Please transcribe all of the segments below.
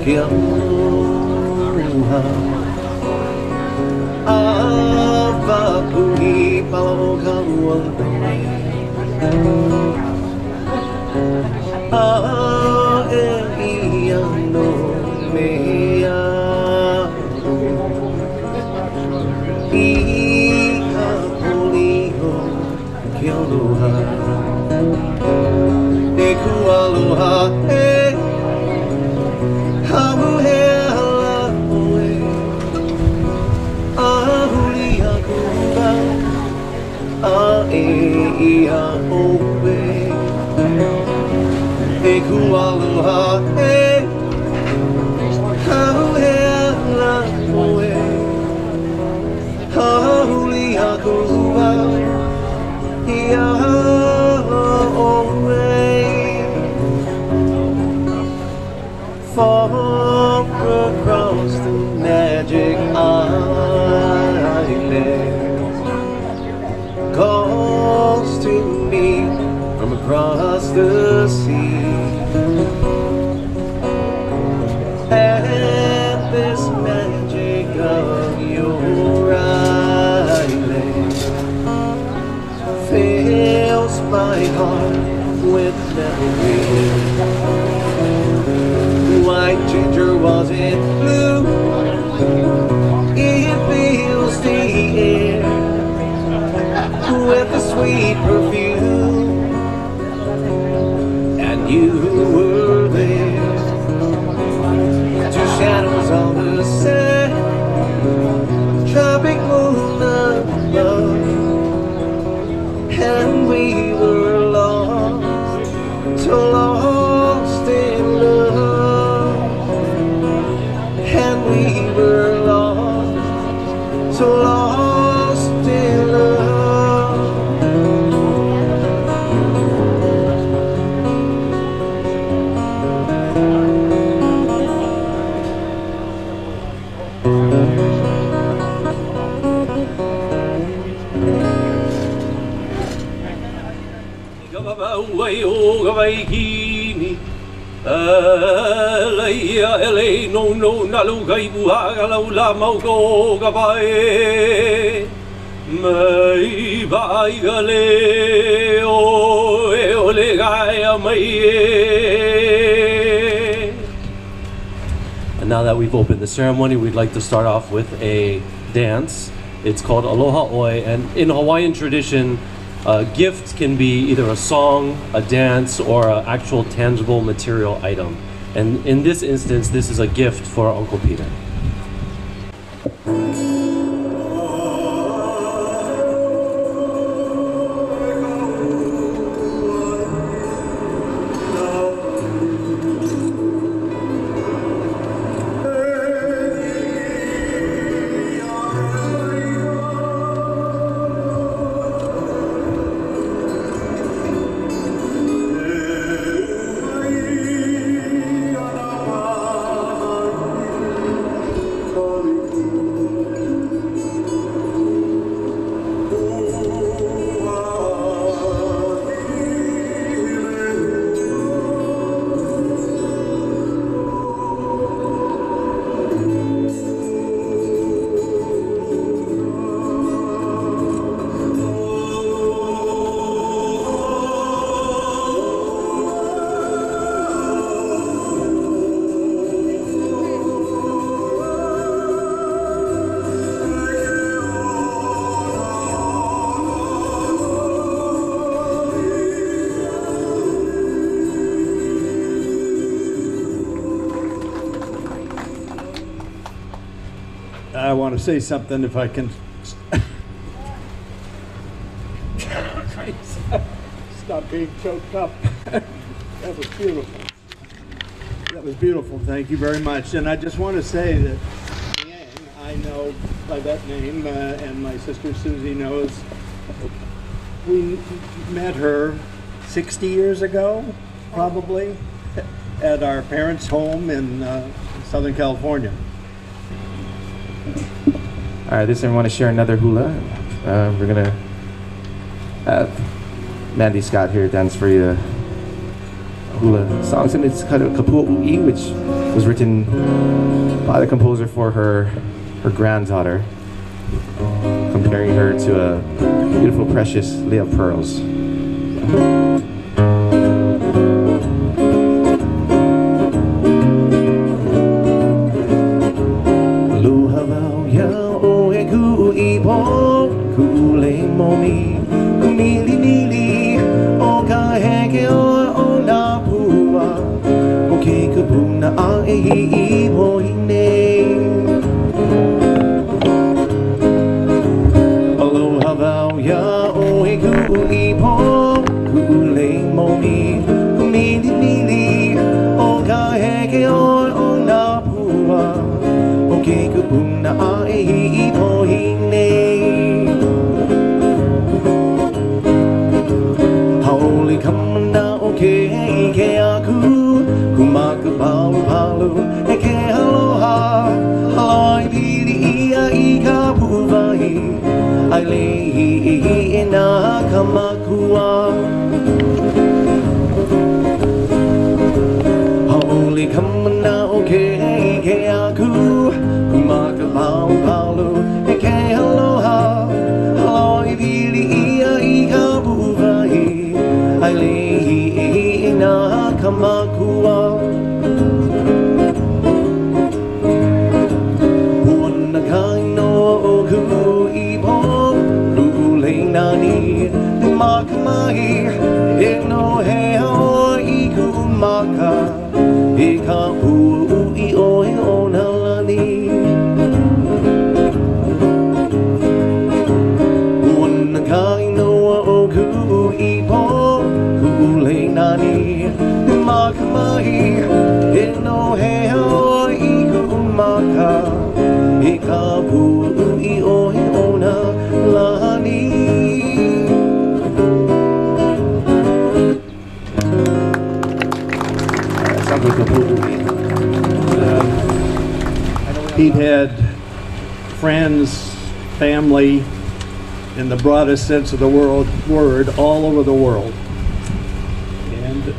Kialuha Ava Puhi Palo Kaluandone A Iano Mea Iha Puliho Kialuha Eku Aloha Hamu Hela Oe Ahuli Akuba Ia Oe Eku Aloha Hamu Hela Oe Ahuli Akuba Ia Oe Far across the magic island calls to me from across the sea. And this magic of your island fills my heart with memories. White ginger wasn't blue. It fills the air with a sweet perfume, and you were there. Two shadows on the sand, tropic moon above, and we were lost, so lost in love. We were lost, so lost in love. Leia ele no nalu kai buhaga la mauko kapai mai vai gale o e ole gaia mai. And now that we've opened the ceremony, we'd like to start off with a dance. It's called Aloha Oi, and in Hawaiian tradition, gifts can be either a song, a dance, or an actual tangible material item. And in this instance, this is a gift for Uncle Peter. I want to say something if I can. Stop being choked up. That was beautiful. That was beautiful. Thank you very much. And I just want to say that Yang, I know by that name, and my sister Susie knows. We met her 60 years ago, probably, at our parents' home in Southern California. All right, this time I want to share another hula. We're gonna have Mandy Scott here dance for you hula songs, and it's kind of Kapua Ui, which was written by the composer for her granddaughter, comparing her to a beautiful, precious lei of pearls. Pete had friends, family, in the broadest sense of the word, all over the world. And,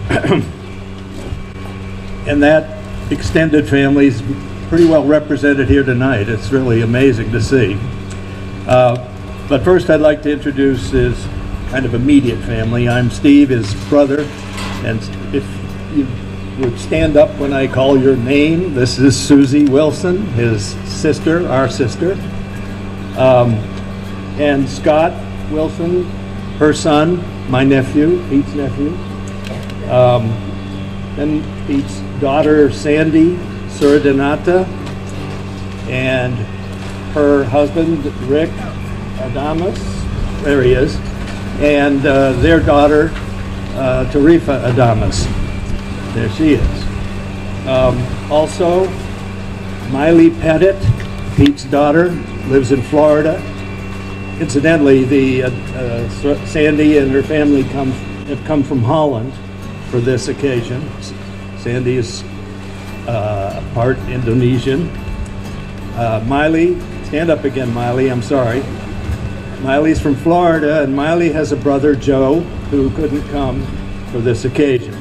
and that extended family is pretty well represented here tonight. It's really amazing to see. But first I'd like to introduce his kind of immediate family. I'm Steve, his brother, and if you would stand up when I call your name. This is Susie Wilson, his sister, our sister. And Scott Wilson, her son, my nephew, Pete's nephew. Then Pete's daughter, Sandy Surdinata, and her husband, Rick Adamus, there he is, and their daughter, Tarifa Adamus. There she is. Also, Miley Pettit, Pete's daughter, lives in Florida. Incidentally, Sandy and her family have come from Holland for this occasion. Sandy is part Indonesian. Miley, stand up again, Miley, I'm sorry. Miley's from Florida, and Miley has a brother, Joe, who couldn't come for this occasion,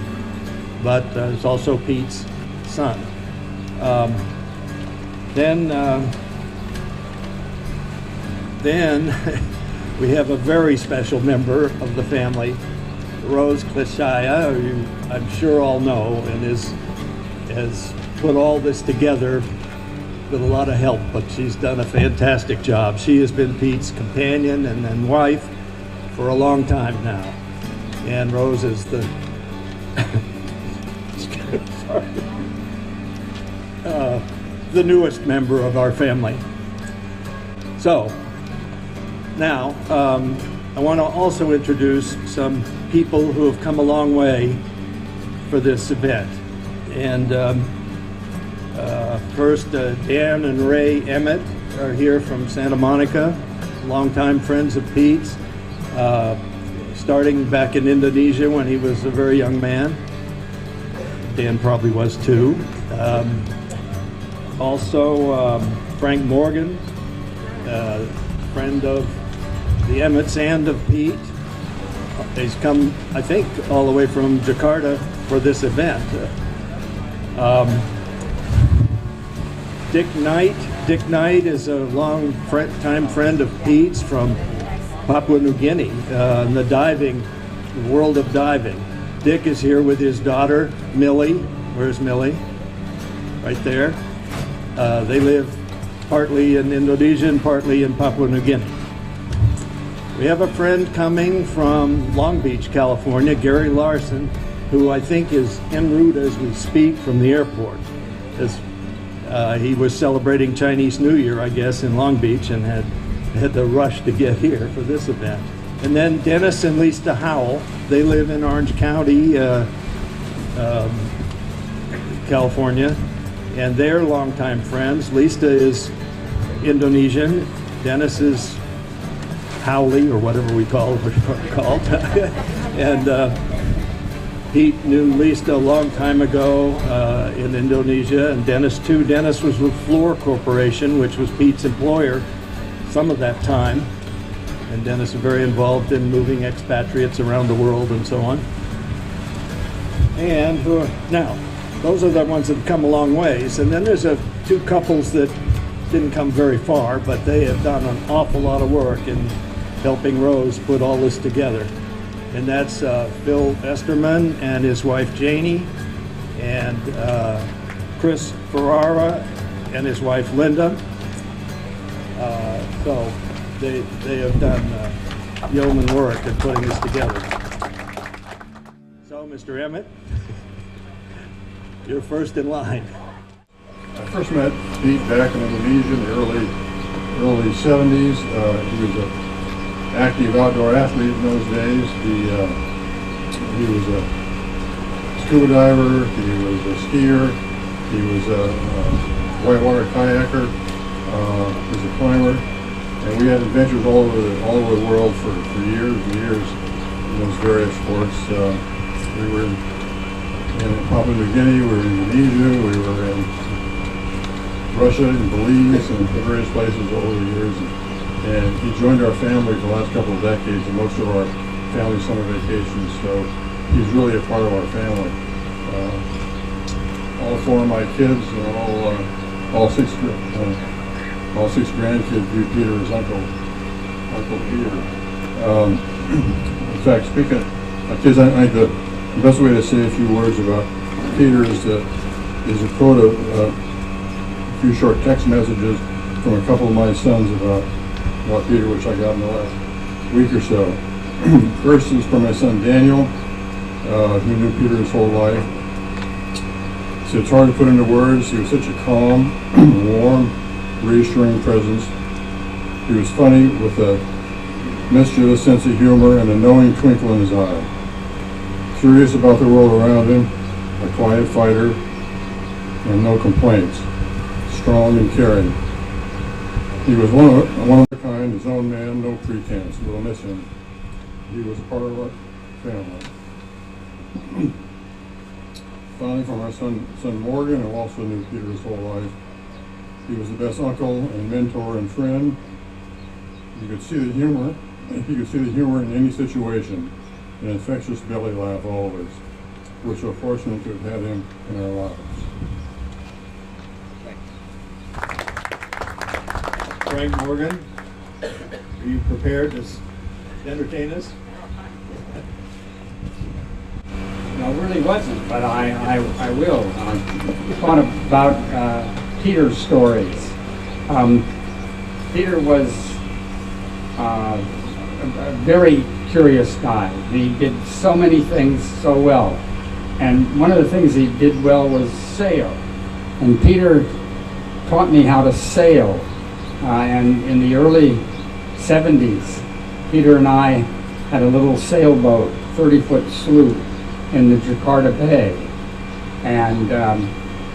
but is also Pete's son. Then we have a very special member of the family, Rose Kleshaya, who you, I'm sure all know, and has put all this together with a lot of help, but she's done a fantastic job. She has been Pete's companion and wife for a long time now. And Rose is the the newest member of our family. So now I want to also introduce some people who have come a long way for this event. And first, Dan and Ray Emmett are here from Santa Monica, longtime friends of Pete's, starting back in Indonesia when he was a very young man. Dan probably was too. Also, Frank Morgan, friend of the Emmets and of Pete. He's come, I think, all the way from Jakarta for this event. Dick Knight is a long time friend of Pete's from Papua New Guinea, in the world of diving. Dick is here with his daughter, Millie. Where's Millie? Right there. They live partly in Indonesia and partly in Papua New Guinea. We have a friend coming from Long Beach, California, Gary Larson, who I think is en route as we speak from the airport. He was celebrating Chinese New Year, I guess, in Long Beach and had to rush to get here for this event. And then Dennis and Lisa Howell, they live in Orange County, California, and they're longtime friends. Lisa is Indonesian, Dennis is Howley, or whatever we called. And Pete knew Lisa a long time ago in Indonesia, and Dennis too. Dennis was with Fluor Corporation, which was Pete's employer some of that time. And Dennis was very involved in moving expatriates around the world and so on. And now, those are the ones that have come a long ways. And then there's two couples that didn't come very far, but they have done an awful lot of work in helping Rose put all this together. And that's Phil Esterman and his wife Janie, and Chris Ferrara and his wife Linda. So they have done yeoman work in putting this together. So, Mr. Emmett, you're first in line. I first met Pete back in Indonesia in the early 70s. He was an active outdoor athlete in those days. He was a scuba diver, he was a skier, he was a whitewater kayaker, he was a climber, and we had adventures all over the world for years and years in those various sports. We were in Papua New Guinea, we were in Indonesia, we were in Russia and Belize and various places over the years. And he joined our family for the last couple of decades in most of our family summer vacations, so he's really a part of our family. All four of my kids and all six grandkids view Peter as Uncle Peter. In fact, speaking of my kids, I think the best way to say a few words about Peter is to quote a few short text messages from a couple of my sons about Peter, which I got in the last week or so. First is from my son Daniel, who knew Peter his whole life. So it's hard to put into words. He was such a calm, warm, reassuring presence. He was funny with a mischievous sense of humor and a knowing twinkle in his eye. Curious about the world around him, a quiet fighter, and no complaints. Strong and caring. He was one of a kind, his own man, no pretense. We'll miss him. He was a part of our family. Finally, from our son Morgan, who also knew Peter his whole life. He was the best uncle and mentor and friend. You could see the humor. He could see the humor in any situation. An infectious belly laugh always. We're so fortunate to have had him in our lives. Frank Morgan, are you prepared to entertain us? No, it really wasn't, but I will. Thought about Peter's stories. Peter was a very curious guy. He did so many things so well. And one of the things he did well was sail. And Peter taught me how to sail. And in the early 70s, Peter and I had a little sailboat, 30-foot sloop, in the Jakarta Bay. And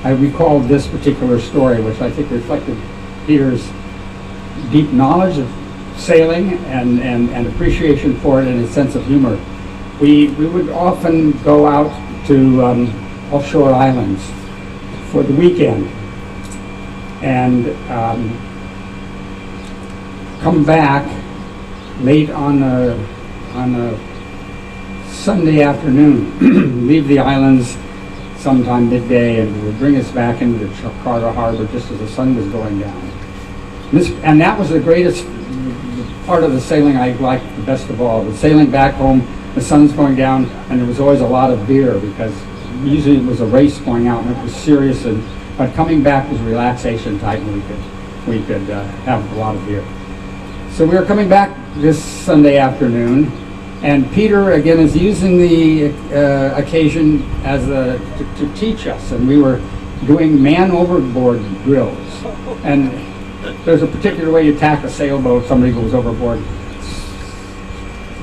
I recalled this particular story, which I think reflected Peter's deep knowledge of sailing and appreciation for it and his sense of humor. We would often go out to offshore islands for the weekend and come back late on a Sunday afternoon, leave the islands sometime midday, and would bring us back into the Chicago harbor just as the sun was going down. And that was the greatest part of the sailing I liked the best of all. The sailing back home, the sun's going down, and there was always a lot of beer because usually it was a race going out and it was serious. But coming back was relaxation time, and we could have a lot of beer. So we were coming back this Sunday afternoon, and Peter again is using the occasion as to teach us, and we were doing man overboard drills. And there's a particular way you tack a sailboat. Somebody goes overboard,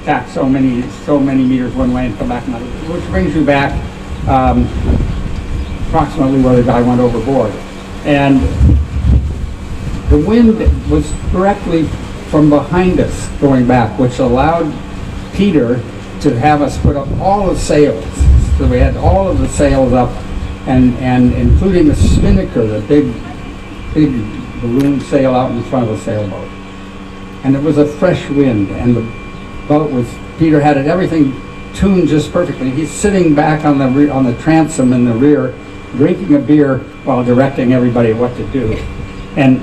tack so many meters one way and come back another, which brings you back approximately where the guy went overboard. And the wind was directly from behind us going back, which allowed Peter to have us put up all the sails. So we had all of the sails up, and including the spinnaker, the big balloon sail out in front of the sailboat. And it was a fresh wind, and the boat was, Peter had everything tuned just perfectly. He's sitting back on the transom in the rear, drinking a beer while directing everybody what to do. And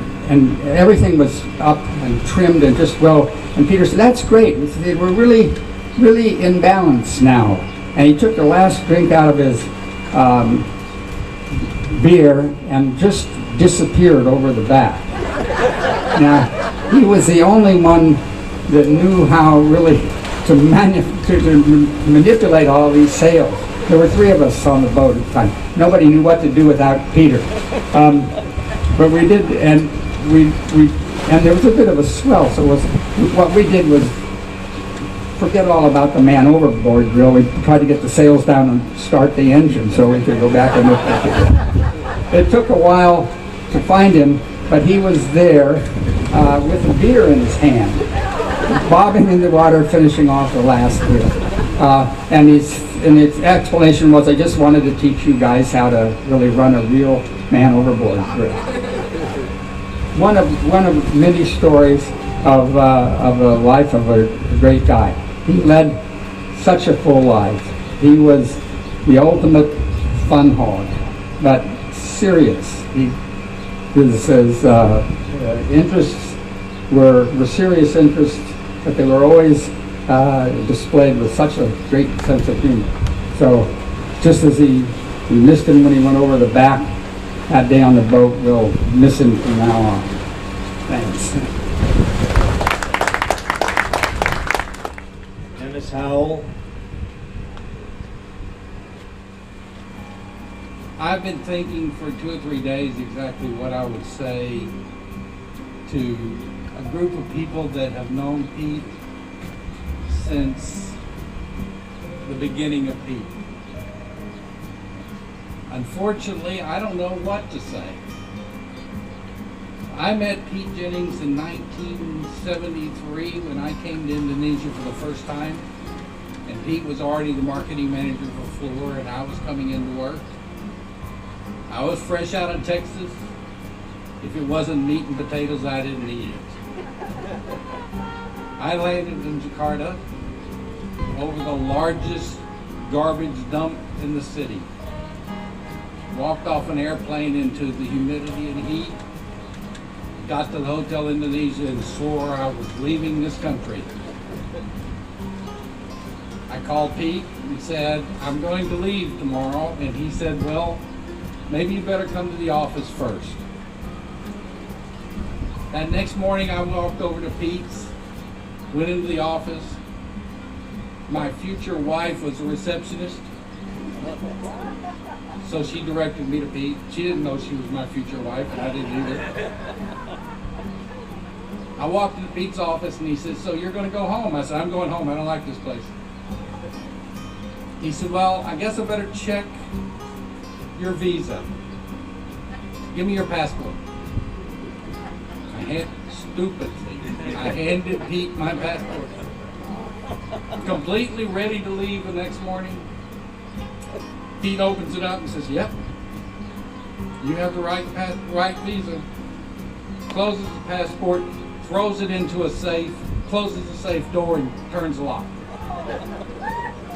everything was up and trimmed and just well. And Peter said, "That's great. We're really, really in balance now." And he took the last drink out of his beer and just disappeared over the back. Now, he was the only one that knew how really to manipulate all these sails. There were 3 of us on the boat at the time. Nobody knew what to do without Peter. But we did, and and there was a bit of a swell, so what we did was forget all about the man overboard drill. We tried to get the sails down and start the engine so we could go back and look at it. It took a while to find him, but he was there with a beer in his hand, bobbing in the water, finishing off the last beer. And his explanation was, "I just wanted to teach you guys how to really run a real man overboard drill." One of many stories of the life of a great guy. He led such a full life. He was the ultimate fun hog, but serious. His interests were serious interests, but they were always displayed with such a great sense of humor. So just as we missed him when he went over the back that day on the boat, we'll miss him from now on. Thanks. Dennis Howell. I've been thinking for 2 or 3 days exactly what I would say to a group of people that have known Pete since the beginning of Pete. Unfortunately, I don't know what to say. I met Pete Jennings in 1973 when I came to Indonesia for the first time, and Pete was already the marketing manager for Floor, and I was coming into work. I was fresh out of Texas. If it wasn't meat and potatoes, I didn't eat it. I landed in Jakarta over the largest garbage dump in the city. Walked off an airplane into the humidity and heat. Got to the Hotel Indonesia and swore I was leaving this country. I called Pete and said, "I'm going to leave tomorrow." And he said, "Well, maybe you better come to the office first." That next morning I walked over to Pete's, went into the office. My future wife was a receptionist, so she directed me to Pete. She didn't know she was my future wife, and I didn't either. I walked into Pete's office and he said, "So you're going to go home?" I said, "I'm going home. I don't like this place." He said, "Well, I guess I better check your visa. Give me your passport." Stupidly, I handed Pete my passport. Completely ready to leave the next morning. Pete opens it up and says, "Yep, you have the right visa." Closes the passport, throws it into a safe, closes the safe door, and turns the lock.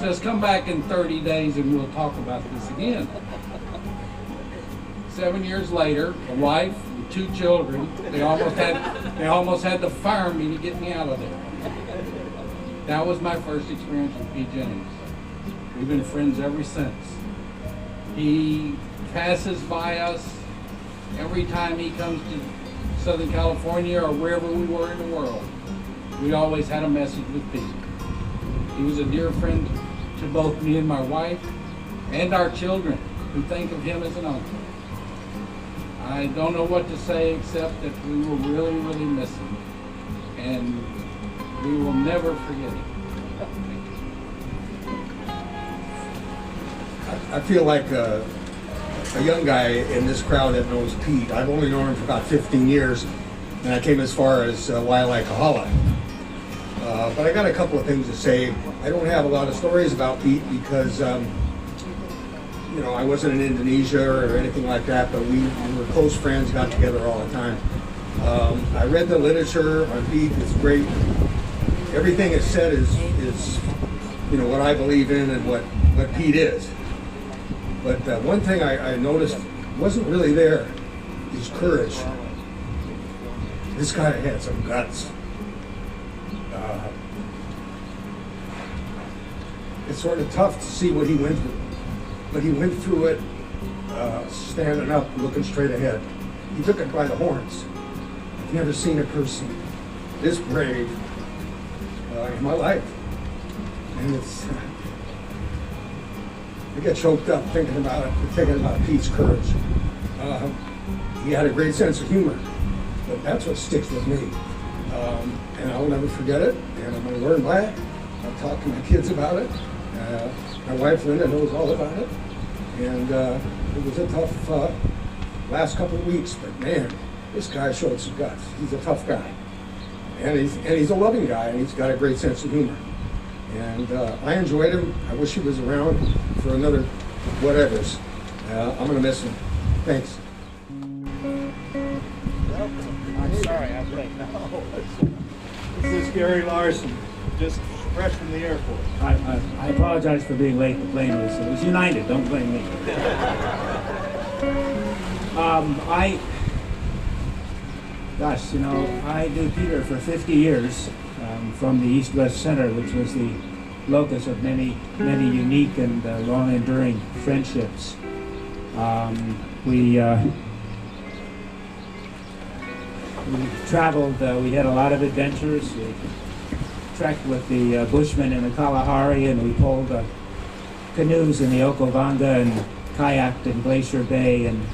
says, come back in 30 days and we'll talk about this again. 7 years later, a wife and 2 children, they almost had to fire me to get me out of there. That was my first experience with Pete Jennings. We've been friends ever since. He passes by us every time he comes to Southern California or wherever we were in the world. We always had a message with Pete. He was a dear friend to both me and my wife and our children, who think of him as an uncle. I don't know what to say except that we will really, really miss him. And we will never forget him. I feel like a young guy in this crowd that knows Pete. I've only known him for about 15 years, and I came as far as Waialae Kahala. But I got a couple of things to say. I don't have a lot of stories about Pete because, you know, I wasn't in Indonesia or anything like that, but we were close friends, got together all the time. I read the literature on Pete. It's great. Everything it said is you know, what I believe in and what Pete is. But one thing I noticed wasn't really there is courage. This guy had some guts. It's sort of tough to see what he went through, but he went through it standing up, looking straight ahead. He took it by the horns. I've never seen a person this brave in my life, and it's. I get choked up thinking about Pete's courage. He had a great sense of humor, but that's what sticks with me. And I'll never forget it, and I'm going to learn by it. I'll talk to my kids about it. My wife Linda knows all about it. And it was a tough last couple of weeks, but man, this guy showed some guts. He's a tough guy. And he's a loving guy, and he's got a great sense of humor. And I enjoyed him. I wish he was around for another whatevers. I'm going to miss him. Thanks. I'm sorry, I was late. No, this is Gary Larson, just fresh from the airport. I apologize for being late. The plane was United. Don't blame me. Gosh, you know, I knew Peter for 50 years from the East-West Center, which was the locus of many unique and long-enduring friendships. We traveled, we had a lot of adventures. We trekked with the Bushmen in the Kalahari, and we pulled canoes in the Okavanga and kayaked in Glacier Bay and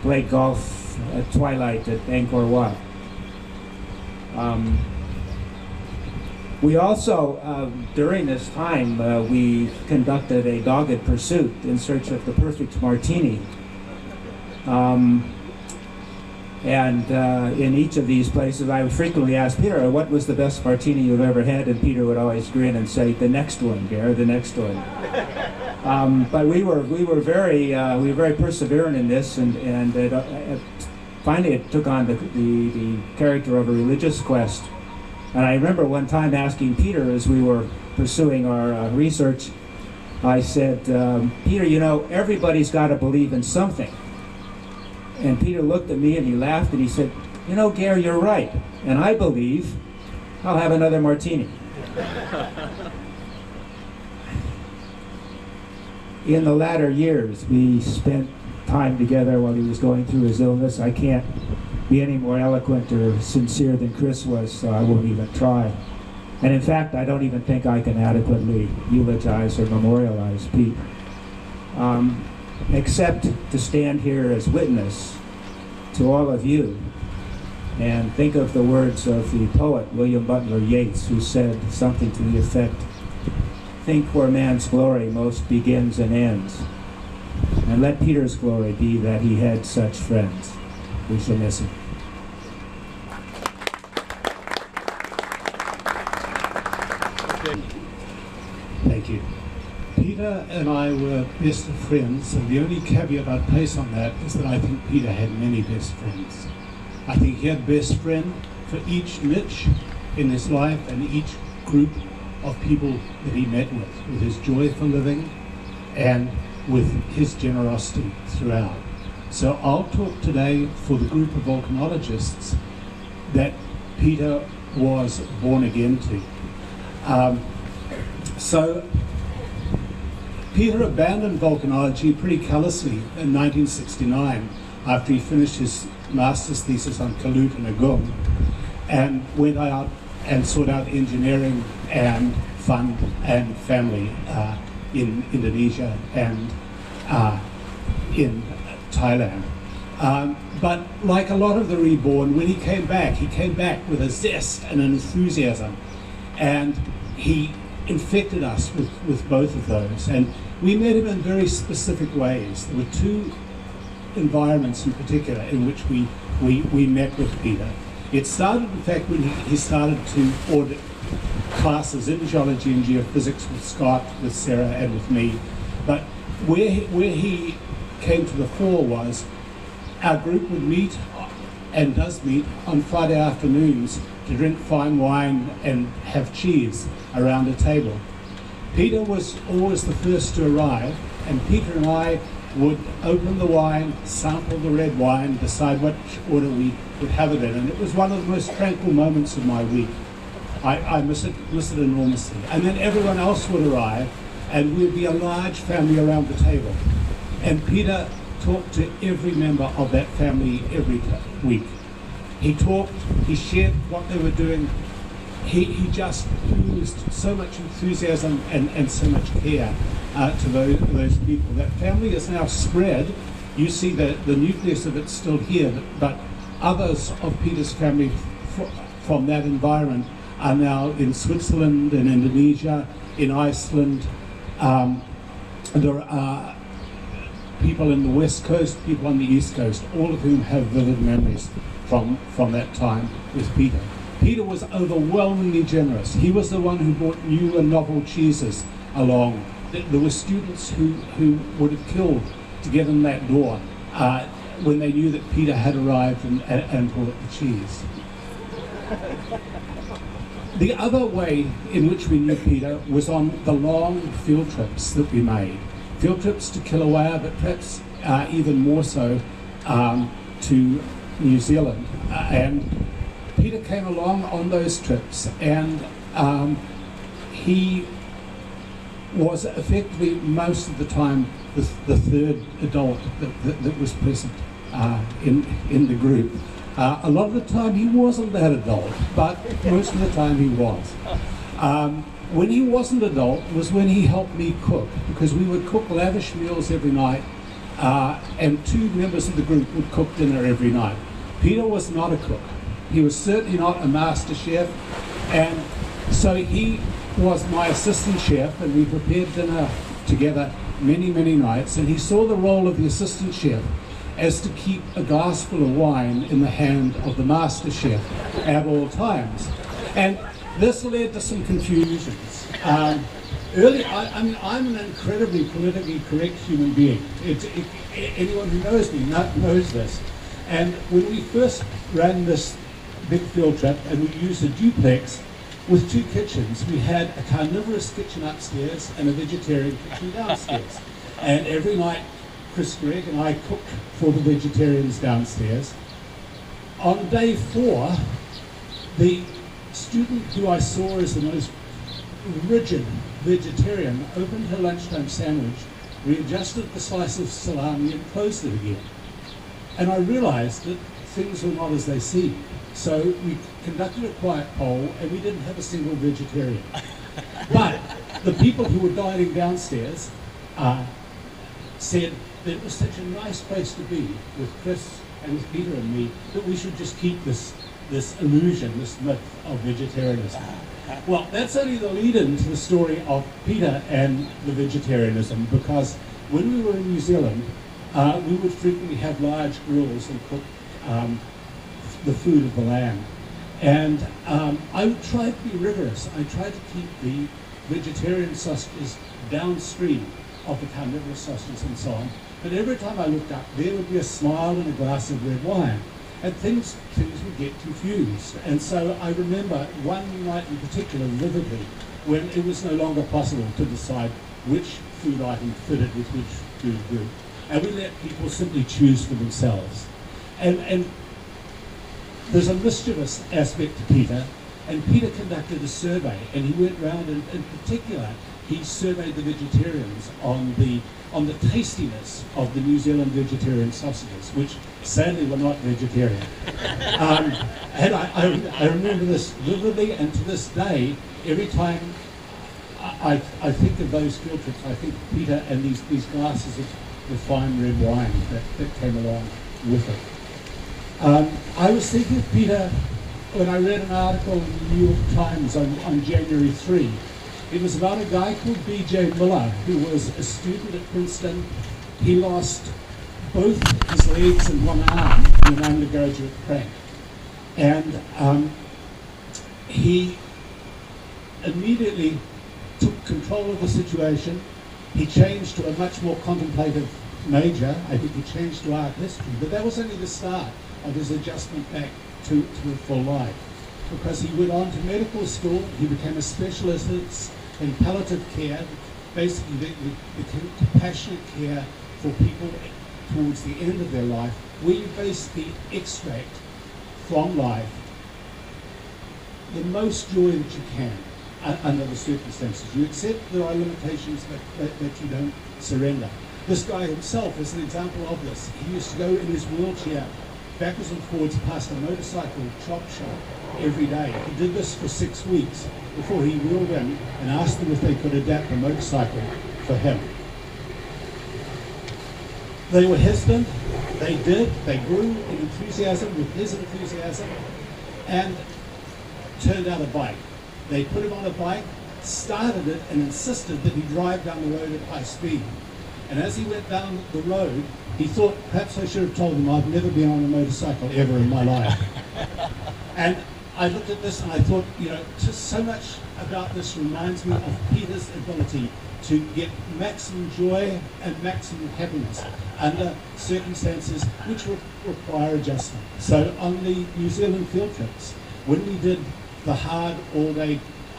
played golf at twilight at Angkor Wat. We also, during this time, we conducted a dogged pursuit in search of the perfect martini. And in each of these places, I would frequently ask Peter, what was the best martini you've ever had? And Peter would always grin and say, the next one, Gare, the next one. But we were very perseverant in this, and finally it took on the character of a religious quest. And I remember one time asking Peter, as we were pursuing our research, I said, Peter, you know, everybody's got to believe in something. And Peter looked at me and he laughed and he said, you know, Gare, you're right. And I believe I'll have another martini. In the latter years, we spent time together while he was going through his illness. I can't be any more eloquent or sincere than Chris was, so I won't even try. And in fact, I don't even think I can adequately eulogize or memorialize Pete. Except to stand here as witness to all of you and think of the words of the poet William Butler Yeats, who said something to the effect, think where man's glory most begins and ends, and let Peter's glory be that he had such friends. We shall miss him. Thank you. Peter and I were best of friends, and the only caveat I'd place on that is that I think Peter had many best friends. I think he had a best friend for each niche in his life and each group of people that he met with his joy for living and with his generosity throughout. So I'll talk today for the group of volcanologists that Peter was born again to. So Peter abandoned volcanology pretty callously in 1969 after he finished his master's thesis on Kalut and Agung, and went out and sought out engineering and fun and family in Indonesia and in Thailand. But like a lot of the reborn, when he came back with a zest and an enthusiasm, and he infected us with both of those. And we met him in very specific ways. There were two environments in particular in which we met with Peter. It started, in fact, when he started to audit classes in geology and geophysics with Scott, with Sarah, and with me. But where he came to the fore was our group would meet, and does meet, on Friday afternoons to drink fine wine and have cheese around a table. Peter was always the first to arrive, and Peter and I would open the wine, sample the red wine, decide which order we would have it in, and it was one of the most tranquil moments of my week. I miss it enormously. And then everyone else would arrive, and we'd be a large family around the table. And Peter talked to every member of that family every week. He talked, he shared what they were doing. He just oozed so much enthusiasm and so much care to those people. That family is now spread. You see the nucleus of it still here, but others of Peter's family from that environment are now in Switzerland, in Indonesia, in Iceland. There are people in the West Coast, people on the East Coast, all of whom have vivid memories from that time with Peter. Peter was overwhelmingly generous. He was the one who brought new and novel cheeses along. There were students who would have killed to get in that door when they knew that Peter had arrived and brought the cheese. The other way in which we knew Peter was on the long field trips that we made. Field trips to Kilauea, but perhaps even more so to New Zealand. And Peter came along on those trips, and he was effectively most of the time the third adult that was present in the group. A lot of the time he wasn't that adult, but most of the time he was. When he wasn't adult was when he helped me cook, because we would cook lavish meals every night, and two members of the group would cook dinner every night. Peter was not a cook. He was certainly not a master chef, and so he was my assistant chef, and we prepared dinner together many, many nights, and he saw the role of the assistant chef as to keep a glass full of wine in the hand of the master chef at all times. And this led to some confusions. Early, I'm an incredibly politically correct human being. Anyone who knows me knows this. And when we first ran this big field trip and we used a duplex with two kitchens, we had a carnivorous kitchen upstairs and a vegetarian kitchen downstairs. And every night, Chris Gregg and I cooked for the vegetarians downstairs. On day 4, the student who I saw as the most rigid vegetarian opened her lunchtime sandwich, readjusted the slice of salami and closed it again. And I realized that things were not as they seemed. So we conducted a quiet poll, and we didn't have a single vegetarian. But the people who were dining downstairs said that it was such a nice place to be with Chris and with Peter and me that we should just keep this illusion, this myth of vegetarianism. Well, that's only the lead-in to the story of Peter and the vegetarianism, because when we were in New Zealand, we would frequently have large grills and cook the food of the land. And I would try to be rigorous. I tried to keep the vegetarian sausages downstream of the carnivorous sausages and so on. But every time I looked up, there would be a smile and a glass of red wine. And things would get confused. And so I remember one night in particular vividly, when it was no longer possible to decide which food item fitted with which food group. And we let people simply choose for themselves. And there's a mischievous aspect to Peter, and Peter conducted a survey, and he went round, and in particular, he surveyed the vegetarians on the tastiness of the New Zealand vegetarian sausages, which sadly were not vegetarian. And I remember this vividly, and to this day, every time I think of those field trips, I think of Peter and these glasses of the fine red wine that came along with it. I was thinking of Peter when I read an article in the New York Times on January 3. It was about a guy called B.J. Miller, who was a student at Princeton. He lost both his legs and one arm in an undergraduate prank. And he immediately took control of the situation. He changed to a much more contemplative major. I think he changed to art history. But that was only the start of his adjustment back to a full life. Because he went on to medical school, he became a specialist in palliative care, basically the compassionate care for people towards the end of their life, where you basically extract from life the most joy that you can under the circumstances. You accept there are limitations, that you don't surrender. This guy himself is an example of this. He used to go in his wheelchair backwards and forwards past a motorcycle chop shop every day. He did this for 6 weeks before he wheeled in and asked them if they could adapt a motorcycle for him. They were hesitant, they did, they grew in enthusiasm with his enthusiasm, and turned out a bike. They put him on a bike, started it, and insisted that he drive down the road at high speed. And as he went down the road, he thought, perhaps I should have told him I've never been on a motorcycle ever in my life. And I looked at this and I thought, just so much about this reminds me of Peter's ability to get maximum joy and maximum happiness under circumstances which require adjustment. So on the New Zealand field trips, when we did the hard all-day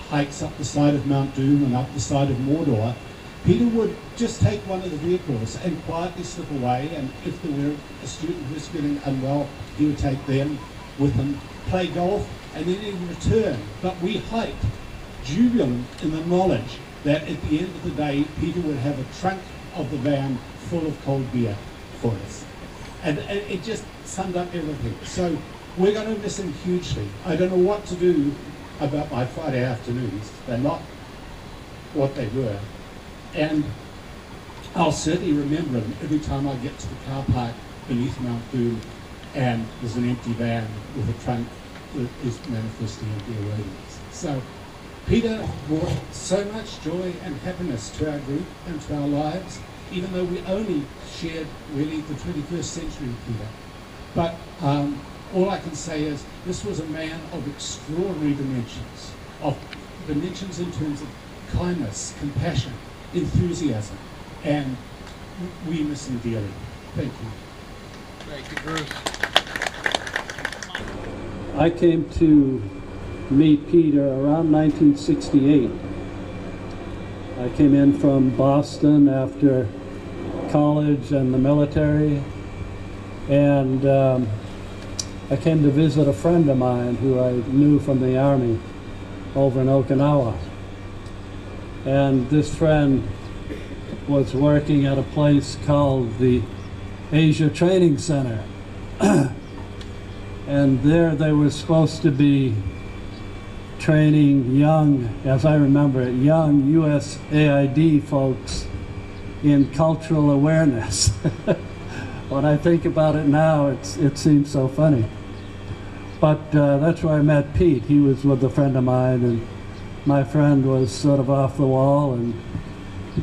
hikes up the side of Mount Doom and up the side of Mordor, Peter would just take one of the vehicles and quietly slip away, and if there were a student who was feeling unwell, he would take them with him, play golf, and then he would return. But we hiked, jubilant in the knowledge that at the end of the day, Peter would have a trunk of the van full of cold beer for us. And it just summed up everything. So we're going to miss him hugely. I don't know what to do about my Friday afternoons. They're not what they were. And I'll certainly remember him every time I get to the car park beneath Mount Doom and there's an empty van with a trunk that is manifesting empty awareness. So Peter brought so much joy and happiness to our group and to our lives, even though we only shared really the 21st century with Peter. But all I can say is this was a man of extraordinary dimensions, in terms of kindness, compassion, enthusiasm, and we miss him dearly. Thank you. Thank you, Bruce. I came to meet Peter around 1968. I came in from Boston after college and the military, and I came to visit a friend of mine who I knew from the Army over in Okinawa. And this friend was working at a place called the Asia Training Center. And there they were supposed to be training young, as I remember it, young USAID folks in cultural awareness. When I think about it now, it seems so funny. But that's where I met Pete. He was with a friend of mine, and my friend was sort of off the wall, and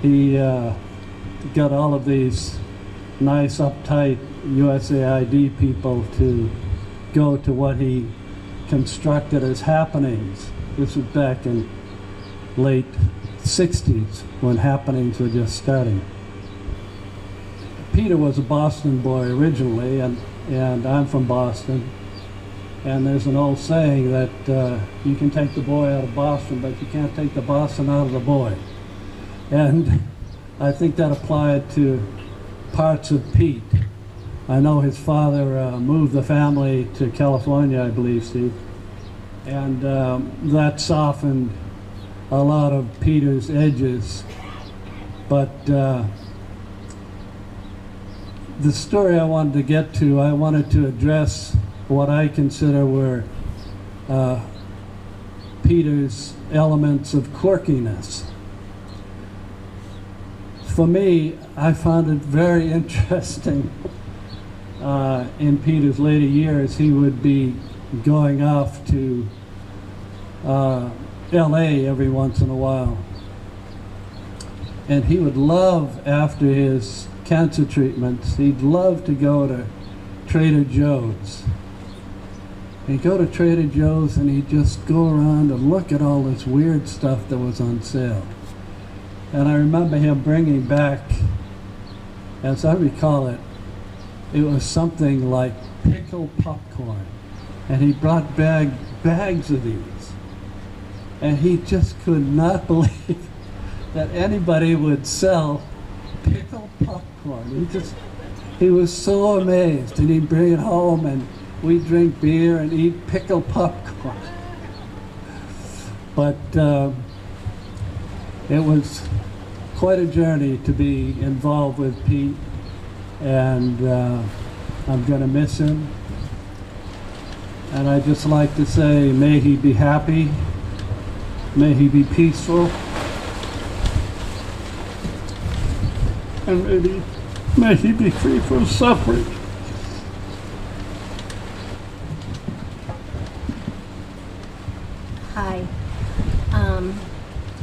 he got all of these nice, uptight USAID people to go to what he constructed as happenings. This was back in late 60s when happenings were just starting. Peter was a Boston boy originally, and I'm from Boston. And there's an old saying that you can take the boy out of Boston, but you can't take the Boston out of the boy. And I think that applied to parts of Pete. I know his father moved the family to California, I believe, Steve. And that softened a lot of Peter's edges. But the story I wanted to get to, I wanted to address what I consider were Peter's elements of quirkiness. For me, I found it very interesting in Peter's later years. He would be going off to LA every once in a while. And he would love, after his cancer treatments, he'd love to go to Trader Joe's. He'd go to Trader Joe's and he'd just go around and look at all this weird stuff that was on sale. And I remember him bringing back, as I recall it, it was something like pickled popcorn. And he brought bags of these. And he just could not believe that anybody would sell pickled popcorn. He was so amazed, and he'd bring it home and we'd drink beer and eat pickled popcorn. But it was quite a journey to be involved with Pete, and I'm gonna miss him. And I'd just like to say, may he be happy, may he be peaceful, and may he be free from suffering. Hi,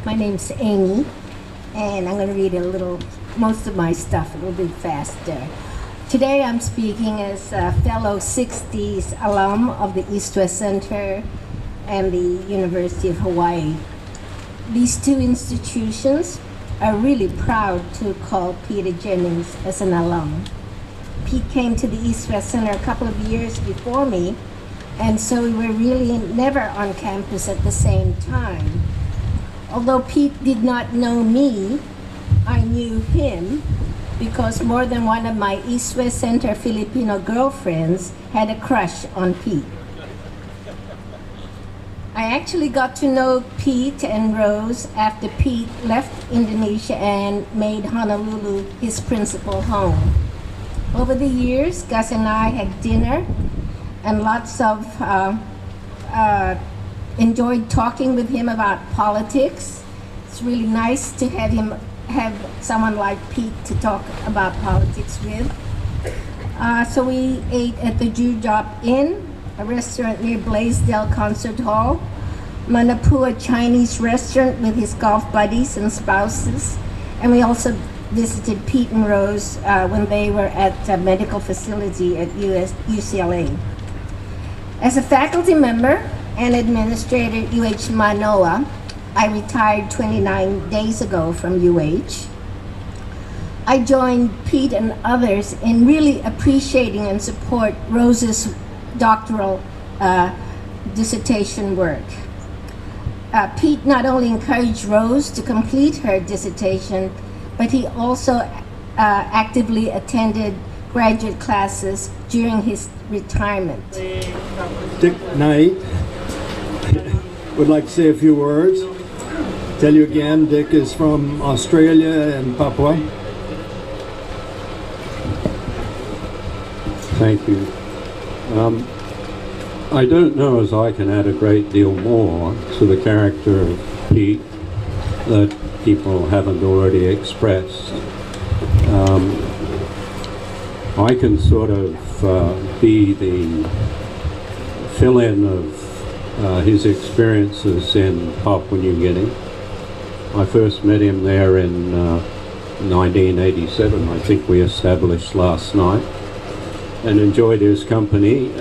my name's Amy, and I'm going to read most of my stuff a little bit faster. Today I'm speaking as a fellow 60s alum of the East-West Center and the University of Hawaii. These two institutions are really proud to call Peter Jennings as an alum. Pete came to the East-West Center a couple of years before me, and so we were really never on campus at the same time. Although Pete did not know me, I knew him because more than one of my East-West Center Filipino girlfriends had a crush on Pete. I actually got to know Pete and Rose after Pete left Indonesia and made Honolulu his principal home. Over the years, Gus and I had dinner and lots of enjoyed talking with him about politics. It's really nice to have someone like Pete to talk about politics with. So we ate at the Jujop Inn, a restaurant near Blaisdell Concert Hall, Manapua Chinese restaurant with his golf buddies and spouses, and we also visited Pete and Rose when they were at a medical facility at UCLA. As a faculty member and administrator at UH Manoa, I retired 29 days ago from UH. I joined Pete and others in really appreciating and support Rose's doctoral dissertation work. Pete not only encouraged Rose to complete her dissertation, but he also actively attended graduate classes during his retirement. Dick Knight would like to say a few words. Tell you again, Dick is from Australia and Papua. Thank you. I don't know as I can add a great deal more to the character of Pete that people haven't already expressed. I can sort of be the fill-in of his experiences in Papua New Guinea. I first met him there in 1987, I think we established last night, and enjoyed his company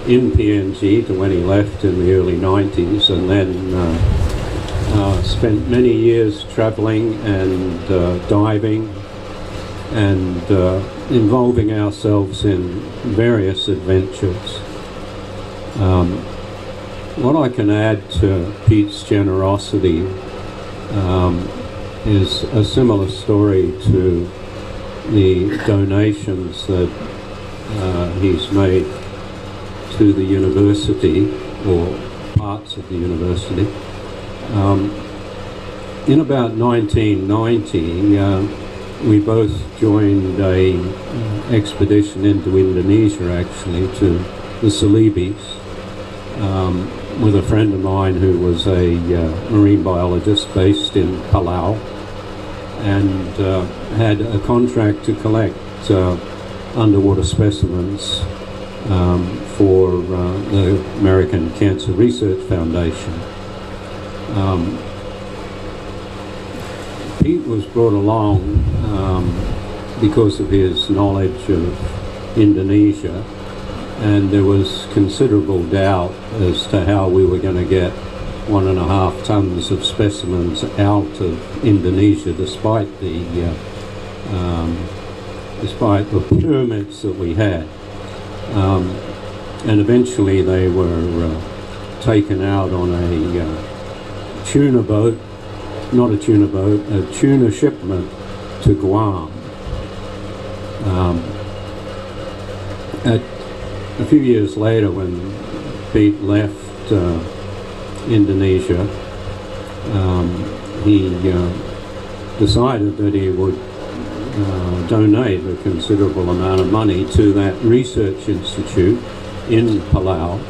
in PNG to when he left in the early 90s, and then spent many years traveling and diving and involving ourselves in various adventures. What I can add to Pete's generosity is a similar story to the donations that he's made to the university, or parts of the university. In about 1990, we both joined a expedition into Indonesia, actually, to the Celebes, with a friend of mine who was a marine biologist based in Palau, and had a contract to collect underwater specimens for the American Cancer Research Foundation. Pete was brought along because of his knowledge of Indonesia, and there was considerable doubt as to how we were going to get 1.5 tons of specimens out of Indonesia, despite the permits that we had. And eventually they were taken out on a tuna boat, not a tuna boat, a tuna shipment to Guam. A few years later, when Pete left Indonesia, he decided that he would donate a considerable amount of money to that research institute in Palau,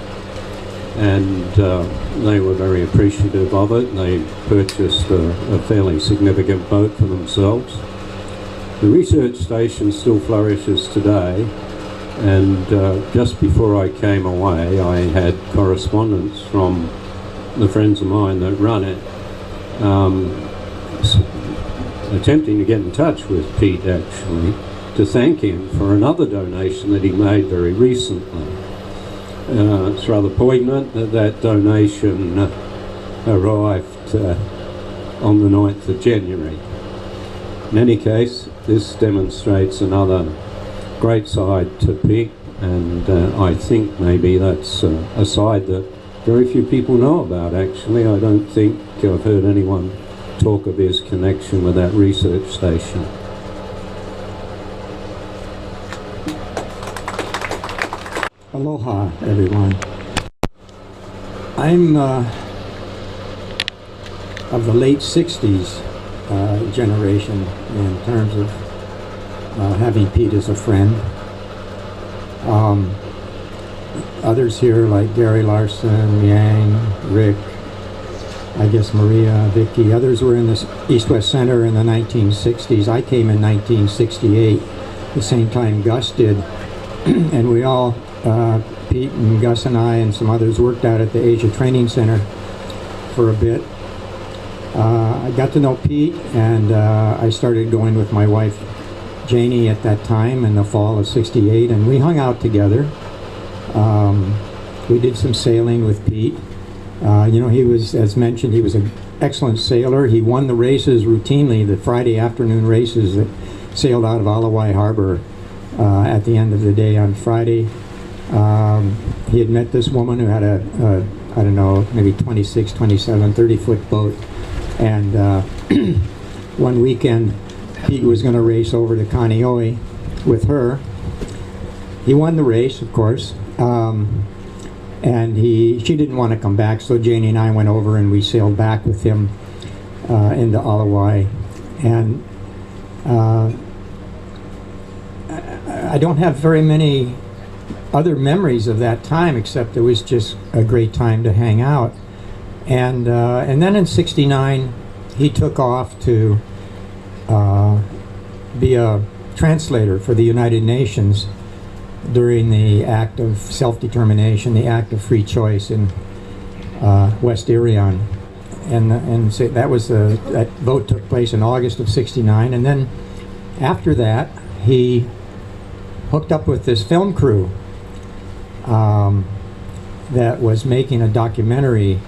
and they were very appreciative of it. They purchased a fairly significant boat for themselves. The research station still flourishes today, and just before I came away, I had correspondence from the friends of mine that run it, attempting to get in touch with Pete, actually, to thank him for another donation that he made very recently. It's rather poignant that that donation arrived on the 9th of January. In any case, this demonstrates another great side to Pete, and I think maybe that's a side that very few people know about, actually. I don't think I've heard anyone talk of his connection with that research station. Aloha, everyone. I'm of the late 60s generation in terms of having Pete as a friend. Others here like Gary Larson, Yang, Rick, I guess Maria, Vicky, others were in the East-West Center in the 1960s. I came in 1968, the same time Gus did, and we all, Pete and Gus and I and some others, worked out at the Asia Training Center for a bit. I got to know Pete, and I started going with my wife Janie at that time in the fall of '68, and we hung out together. We did some sailing with Pete. You know, he was, as mentioned, he was an excellent sailor. He won the races routinely, the Friday afternoon races that sailed out of Alawai Harbor at the end of the day on Friday. He had met this woman who had a I don't know, maybe 26, 27, 30-foot boat. And one weekend, Pete was going to race over to Kaneohe with her. He won the race, of course. And she didn't want to come back, so Janie and I went over and we sailed back with him into Alawai. And I don't have very many other memories of that time, except it was just a great time to hang out. And then in '69, he took off to be a translator for the United Nations during the Act of Self-Determination, the Act of Free Choice in West Irion. And so that vote took place in August of '69. And then after that, he hooked up with this film crew that was making a documentary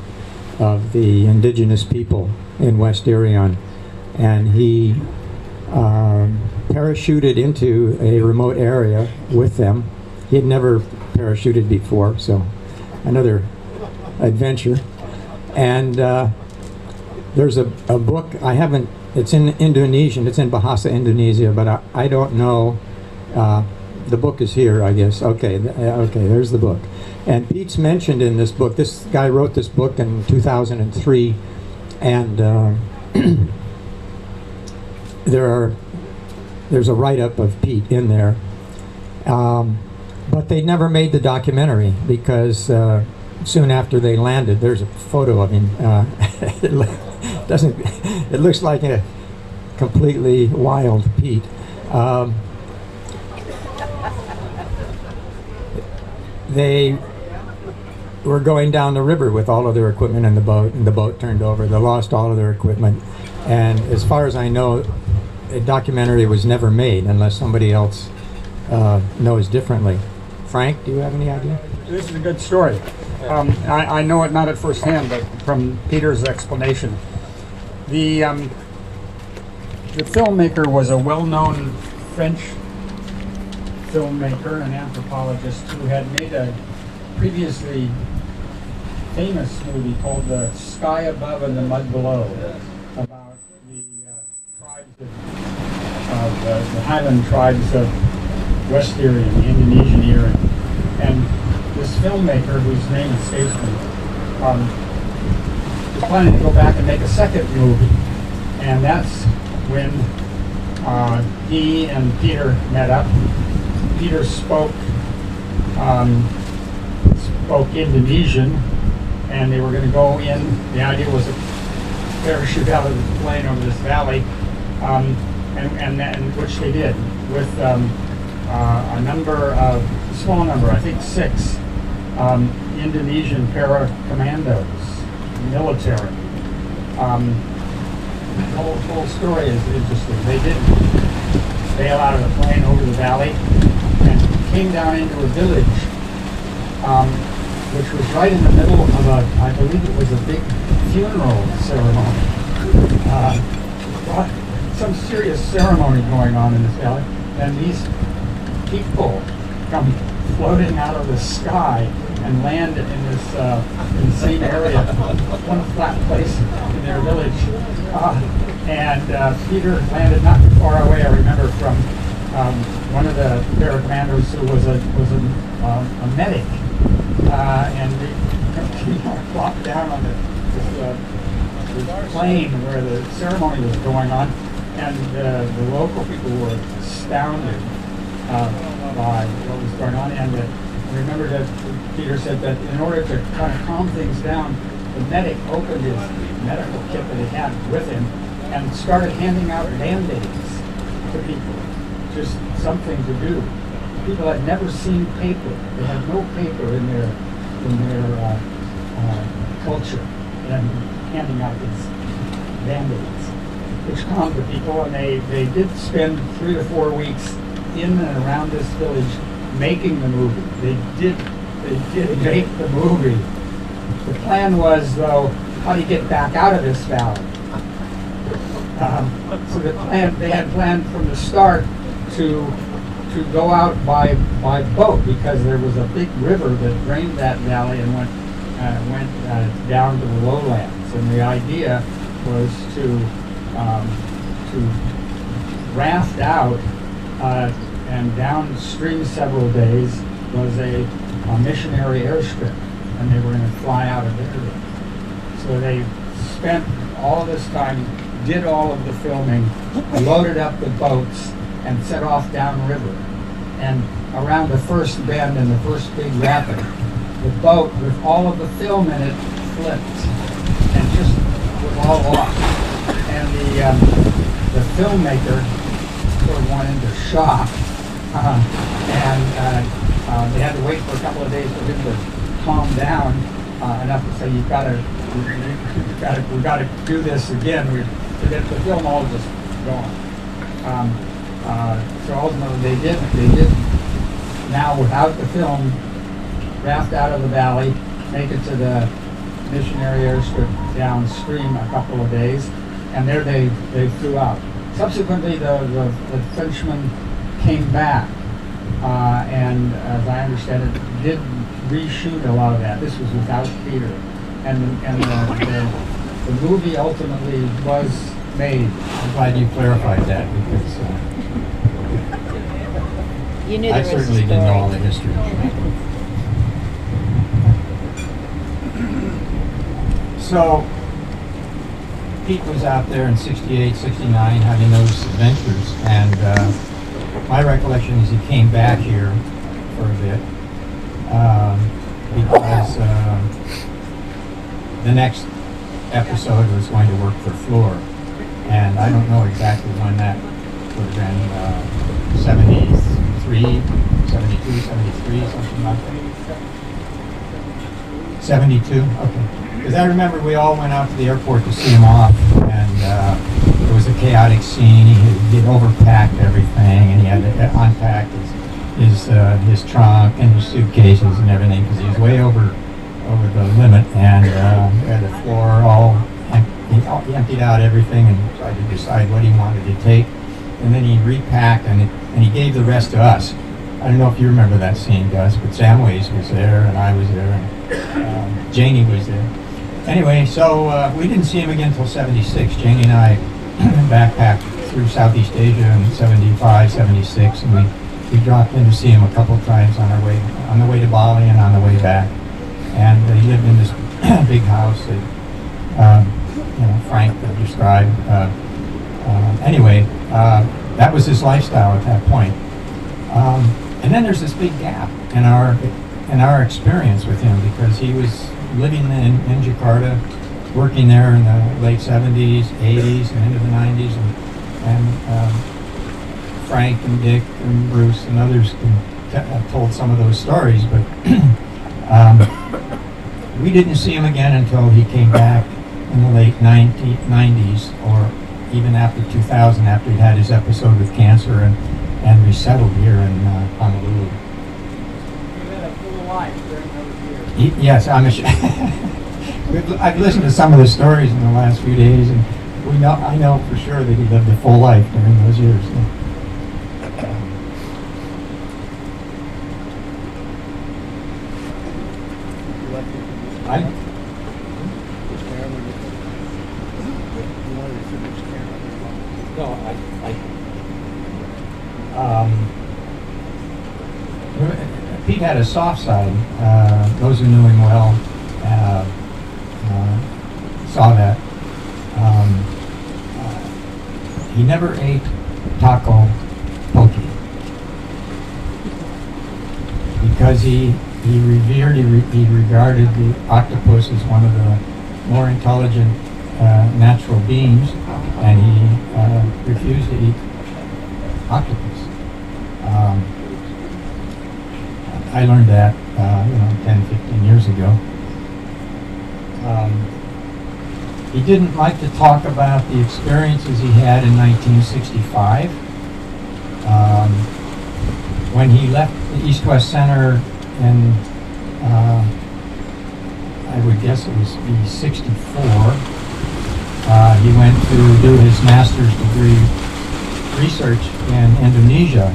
of the indigenous people in West Irion. And he parachuted into a remote area with them. He had never parachuted before, so another adventure. And there's a book, it's in Indonesian, it's in Bahasa Indonesia, but I don't know, the book is here, I guess. Okay, there's the book. And Pete's mentioned in this book, this guy wrote this book in 2003, and there's a write-up of Pete in there. But they never made the documentary because soon after they landed, there's a photo of him. It looks like a completely wild Pete. They were going down the river with all of their equipment in the boat, and the boat turned over. They lost all of their equipment. And as far as I know, a documentary was never made unless somebody else knows differently. Frank, do you have any idea? This is a good story. I know it not at first hand, but from Peter's explanation. The filmmaker was a well-known French filmmaker and anthropologist who had made a previously famous movie called The Sky Above and the Mud Below, about the tribes of the Highland tribes of West Erie and the Indonesian Erie. And this filmmaker, whose name escapes me, was planning to go back and make a second movie. And that's when he and Peter met up. Peter spoke Indonesian, and they were going to go in. The idea was to parachute out of the plane over this valley, and which they did with a small number, I think 6 Indonesian para-commandos, military. The whole story is interesting. They did bail out of the plane over the valley and came down into a village, which was right in the middle of I believe it was a big funeral ceremony. Some serious ceremony going on in this valley, and these people come floating out of the sky and land in this insane area, one flat place in their village. Peter landed not too far away, I remember, from one of the para-commanders who was a medic, and they plopped down on this plane where the ceremony was going on, and the local people were astounded by what was going on. And I remember that Peter said that in order to kind of calm things down, the medic opened his medical kit that he had with him and started handing out Band-Aids to people. Just something to do. People had never seen paper. They had no paper in their culture, and handing out these Band-Aids, which calmed the people. And they did spend 3 to 4 weeks in and around this village making the movie. They did make the movie. The plan was, though, how do you get back out of this valley? So they had planned from the start to go out by boat, because there was a big river that drained that valley and went down to the lowlands. And the idea was to raft out, and downstream several days was a missionary airstrip, and they were going to fly out of there. So they spent all this time, did all of the filming, loaded up the boats, and set off downriver. And around the first bend in the first big rapid, the boat with all of the film in it flipped and just was all lost. And the filmmaker sort of went into shock, they had to wait for a couple of days for him to calm down enough to say, we've got to do this again. The film all just gone. So ultimately they did now, without the film, raft out of the valley, make it to the missionary airstrip downstream a couple of days, and there they flew out. Subsequently, the Frenchman came back, and as I understand it, did reshoot a lot of that. This was without Peter. And the movie ultimately was made. I'm glad you clarified that because You knew I there was a certainly didn't know story. all the history. So Pete was out there in 68, 69 having those adventures, and my recollection is he came back here for a bit because the next episode was going to work for Floor, and I don't know exactly when that would have been, 73, 72, 73, something like that. 72, okay. Because I remember we all went out to the airport to see him off, and it was a chaotic scene. He had overpacked everything, and he had to unpack his trunk and his suitcases and everything because he was way over the limit, and had the floor all he emptied out everything and tried to decide what he wanted to take, and then he repacked and he gave the rest to us. I don't know if you remember that scene, Gus, but Samways was there and I was there and Janie was there. Anyway, so we didn't see him again until 76. Janie and I backpacked through Southeast Asia in 75, 76, and we dropped in to see him a couple times on the way to Bali and on the way back. And he lived in this big house that Frank described. Anyway, that was his lifestyle at that point. And then there's this big gap in our experience with him because he was living in Jakarta, working there in the late 70s, 80s, and into the 90s, and Frank and Dick and Bruce and others have told some of those stories, but we didn't see him again until he came back in the late 90s, or even after 2000, after he'd had his episode with cancer and resettled here in Honolulu. You had a full life during those years. Yes, I've listened to some of the stories in the last few days, and I know for sure that he lived a full life during those years. Pete had a soft side. Those who knew him well saw that. He never ate taco poke because he regarded the octopus as one of the more intelligent natural beings, and he refused to eat octopus. I learned that 10, 15 years ago. He didn't like to talk about the experiences he had in 1965. When he left the East-West Center in, I would guess it was be 64, he went to do his master's degree research in Indonesia,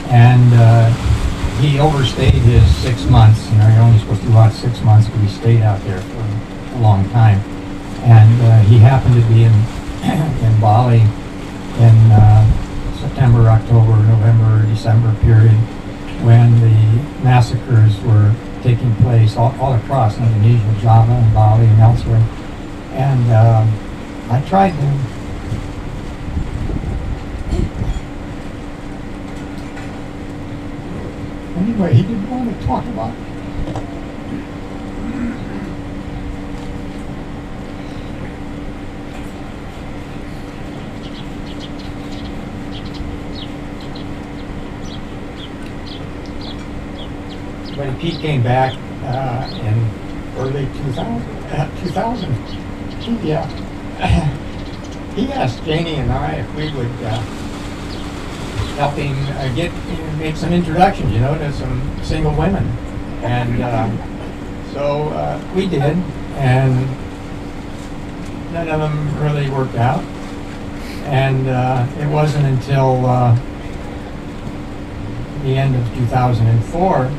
and he overstayed his 6 months. You're only supposed to go out 6 months, but he stayed out there for a long time. And he happened to be in Bali in September, October, November, December period when the massacres were taking place all across Indonesia, Java and Bali and elsewhere. And I tried to anyway, he didn't want to talk about it. When Pete came back in early 2000 he asked Janie and I if we would help him make some introductions, to some single women. And so we did, and none of them really worked out. And it wasn't until the end of 2004,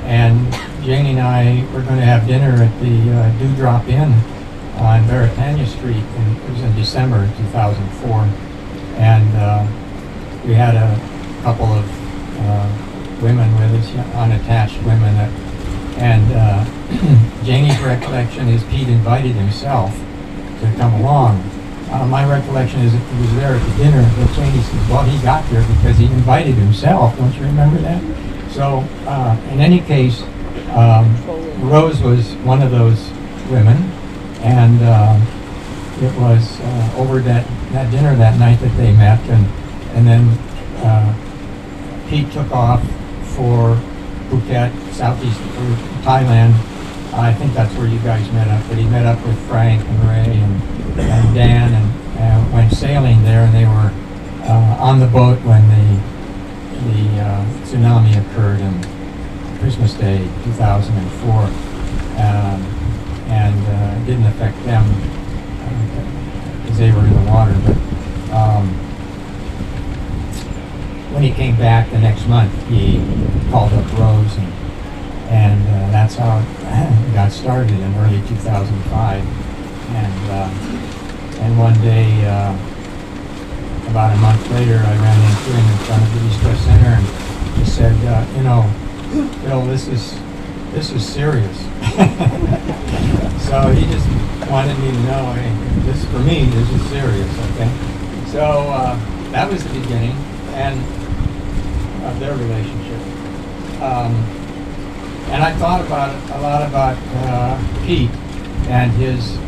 and Janie and I were going to have dinner at the Dewdrop Inn on Veritania Street, and it was in December 2004. And we had a couple of women with us, unattached women. Janie's recollection is Pete invited himself to come along. My recollection is that he was there at the dinner, but Janie says, well, he got there because he invited himself. Don't you remember that? So, in any case, Rose was one of those women, and it was over that dinner that night that they met, and then Pete took off for Phuket, Southeast Thailand. I think that's where you guys met up, but he met up with Frank and Ray and Dan and went sailing there, and they were on the boat when the tsunami occurred on Christmas Day 2004, and it didn't affect them because they were in the water, but when he came back the next month, he called up Rose, and that's how it got started in early 2005. And one day, about a month later, I ran into him in front of the East West Center and he said, you know, Bill, this is serious. So he just wanted me to know, hey, this for me, this is serious, okay? So that was the beginning of their relationship. And I thought a lot about Pete and his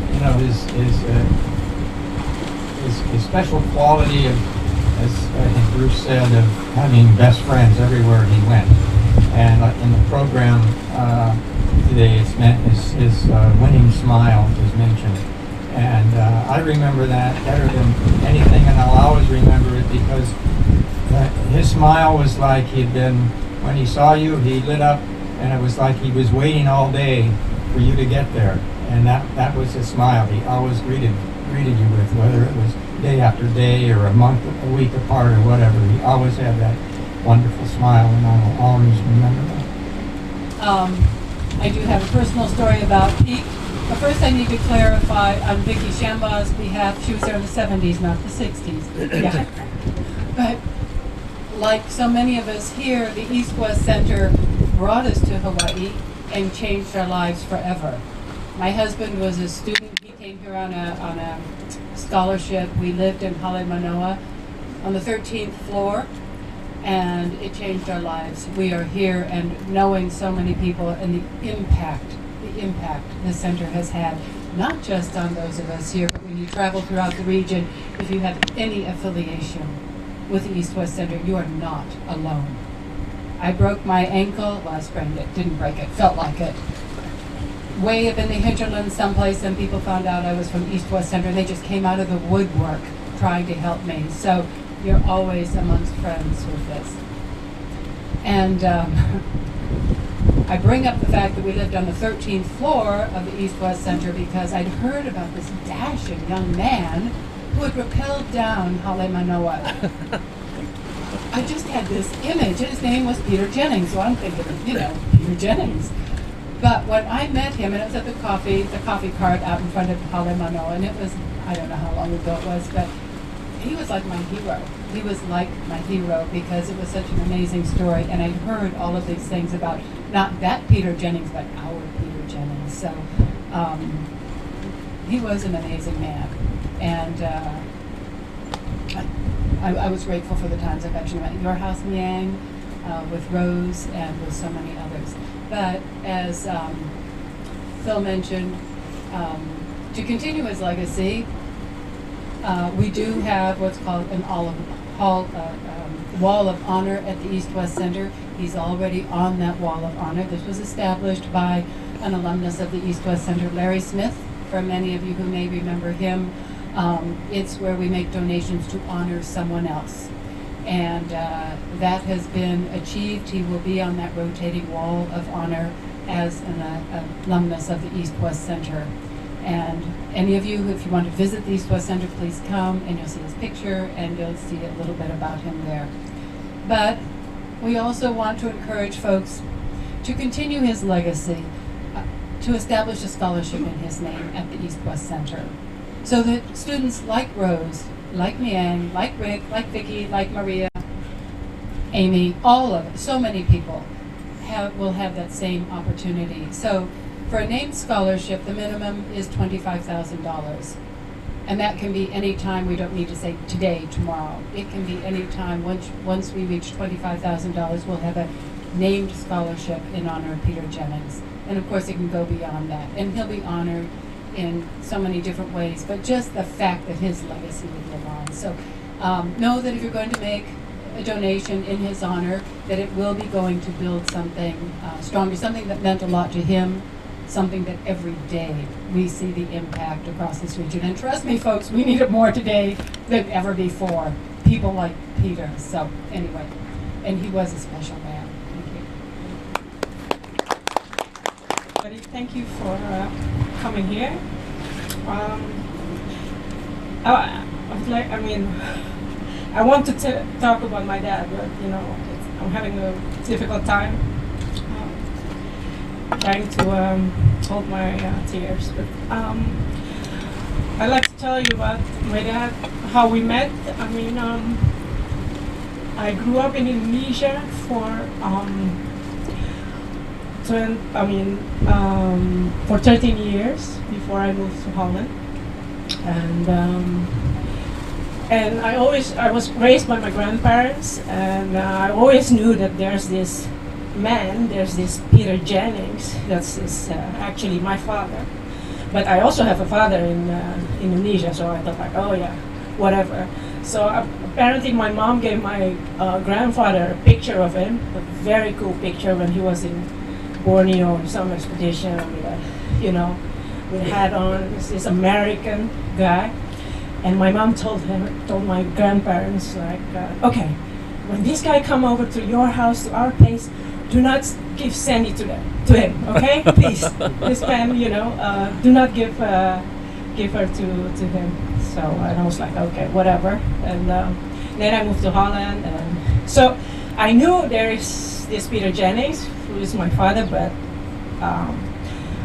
special quality of, as I think Bruce said, of having best friends everywhere he went. And in the program today, it's meant his winning smile was mentioned. And I remember that better than anything, and I'll always remember it because his smile was like he'd been, when he saw you, he lit up, and it was like he was waiting all day for you to get there. And that was his smile. He always greeted you with, whether it was day after day or a week apart or whatever. He always had that wonderful smile, and I will always remember that. I do have a personal story about Pete. But first I need to clarify on Vicky Shambaugh's behalf, she was there in the 70s, not the 60s. Yeah. But like so many of us here, the East-West Center brought us to Hawaii and changed our lives forever. My husband was a student. He came here on a scholarship. We lived in Hale Manoa on the 13th floor, and it changed our lives. We are here, and knowing so many people and the impact the center has had, not just on those of us here, but when you travel throughout the region, if you have any affiliation with the East-West Center, you are not alone. I broke my ankle, well, I sprained it, didn't break it, felt like it. Way up in the hinterlands someplace, and people found out I was from East-West Center, and they just came out of the woodwork trying to help me. So you're always amongst friends with this. And I bring up the fact that we lived on the 13th floor of the East-West Center because I'd heard about this dashing young man who had rappelled down Hale Manoa. I just had this image, and his name was Peter Jennings, so I'm thinking, Peter Jennings. But when I met him, and it was at the coffee cart out in front of Hale Manoa, and it was, I don't know how long ago it was, but he was like my hero. He was like my hero because it was such an amazing story, and I'd heard all of these things about not that Peter Jennings, but our Peter Jennings. So he was an amazing man, and I was grateful for the times I got to know at your house, Miang, with Rose, and with so many others. But as Phil mentioned, to continue his legacy, we do have what's called an Wall of Honor at the East-West Center. He's already on that Wall of Honor. This was established by an alumnus of the East-West Center, Larry Smith. For many of you who may remember him, it's where we make donations to honor someone else. And that has been achieved. He will be on that rotating Wall of Honor as an alumnus of the East-West Center. And any of you, if you want to visit the East-West Center, please come, and you'll see his picture, and you'll see a little bit about him there. But we also want to encourage folks to continue his legacy, to establish a scholarship in his name at the East-West Center, so that students like Rose, like Miang, like Rick, like Vicky, like Maria, Amy, all of it, so many people will have that same opportunity. So for a named scholarship, the minimum is $25,000. And that can be any time. We don't need to say today, tomorrow. It can be any time. Once we reach $25,000, we'll have a named scholarship in honor of Peter Jennings. And of course, it can go beyond that. And he'll be honored in so many different ways, but just the fact that his legacy will live on. So know that if you're going to make a donation in his honor, that it will be going to build something stronger, something that meant a lot to him, something that every day we see the impact across this region. And trust me, folks, we need it more today than ever before. People like Peter. So anyway, and he was a special man. Thank you. Thank you for coming here. I want to talk about my dad, but I'm having a difficult time trying to hold my tears. But I'd like to tell you about my dad, how we met. I grew up in Indonesia for 13 years before I moved to Holland, and I was raised by my grandparents, and I always knew that there's this Peter Jennings, that's actually my father. But I also have a father in Indonesia, so I thought like, oh yeah, whatever. So apparently my mom gave my grandfather a picture of him, a very cool picture when he was in Borneo on some expedition with a hat on, this American guy. And my mom told my grandparents, like, okay, when this guy come over to your house, to our place, do not give Sandy to him, okay? Please, this man, do not give her to him. So and I was like, okay, whatever. And then I moved to Holland, and so I knew there is this Peter Jennings, who is my father, but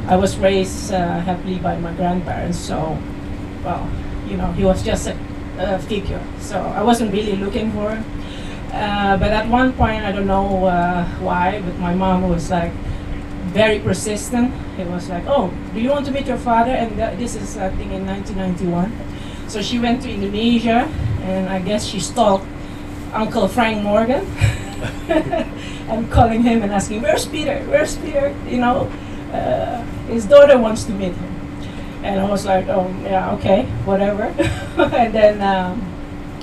I was raised happily by my grandparents. So, well, he was just a figure. So I wasn't really looking for him. But at one point, I don't know why, but my mom was like very persistent. It was like, oh, do you want to meet your father? And this is, I think, in 1991. So she went to Indonesia, and I guess she stalked Uncle Frank Morgan and calling him and asking, where's Peter? Where's Peter? His daughter wants to meet him. And I was like, oh, yeah, okay, whatever. And then,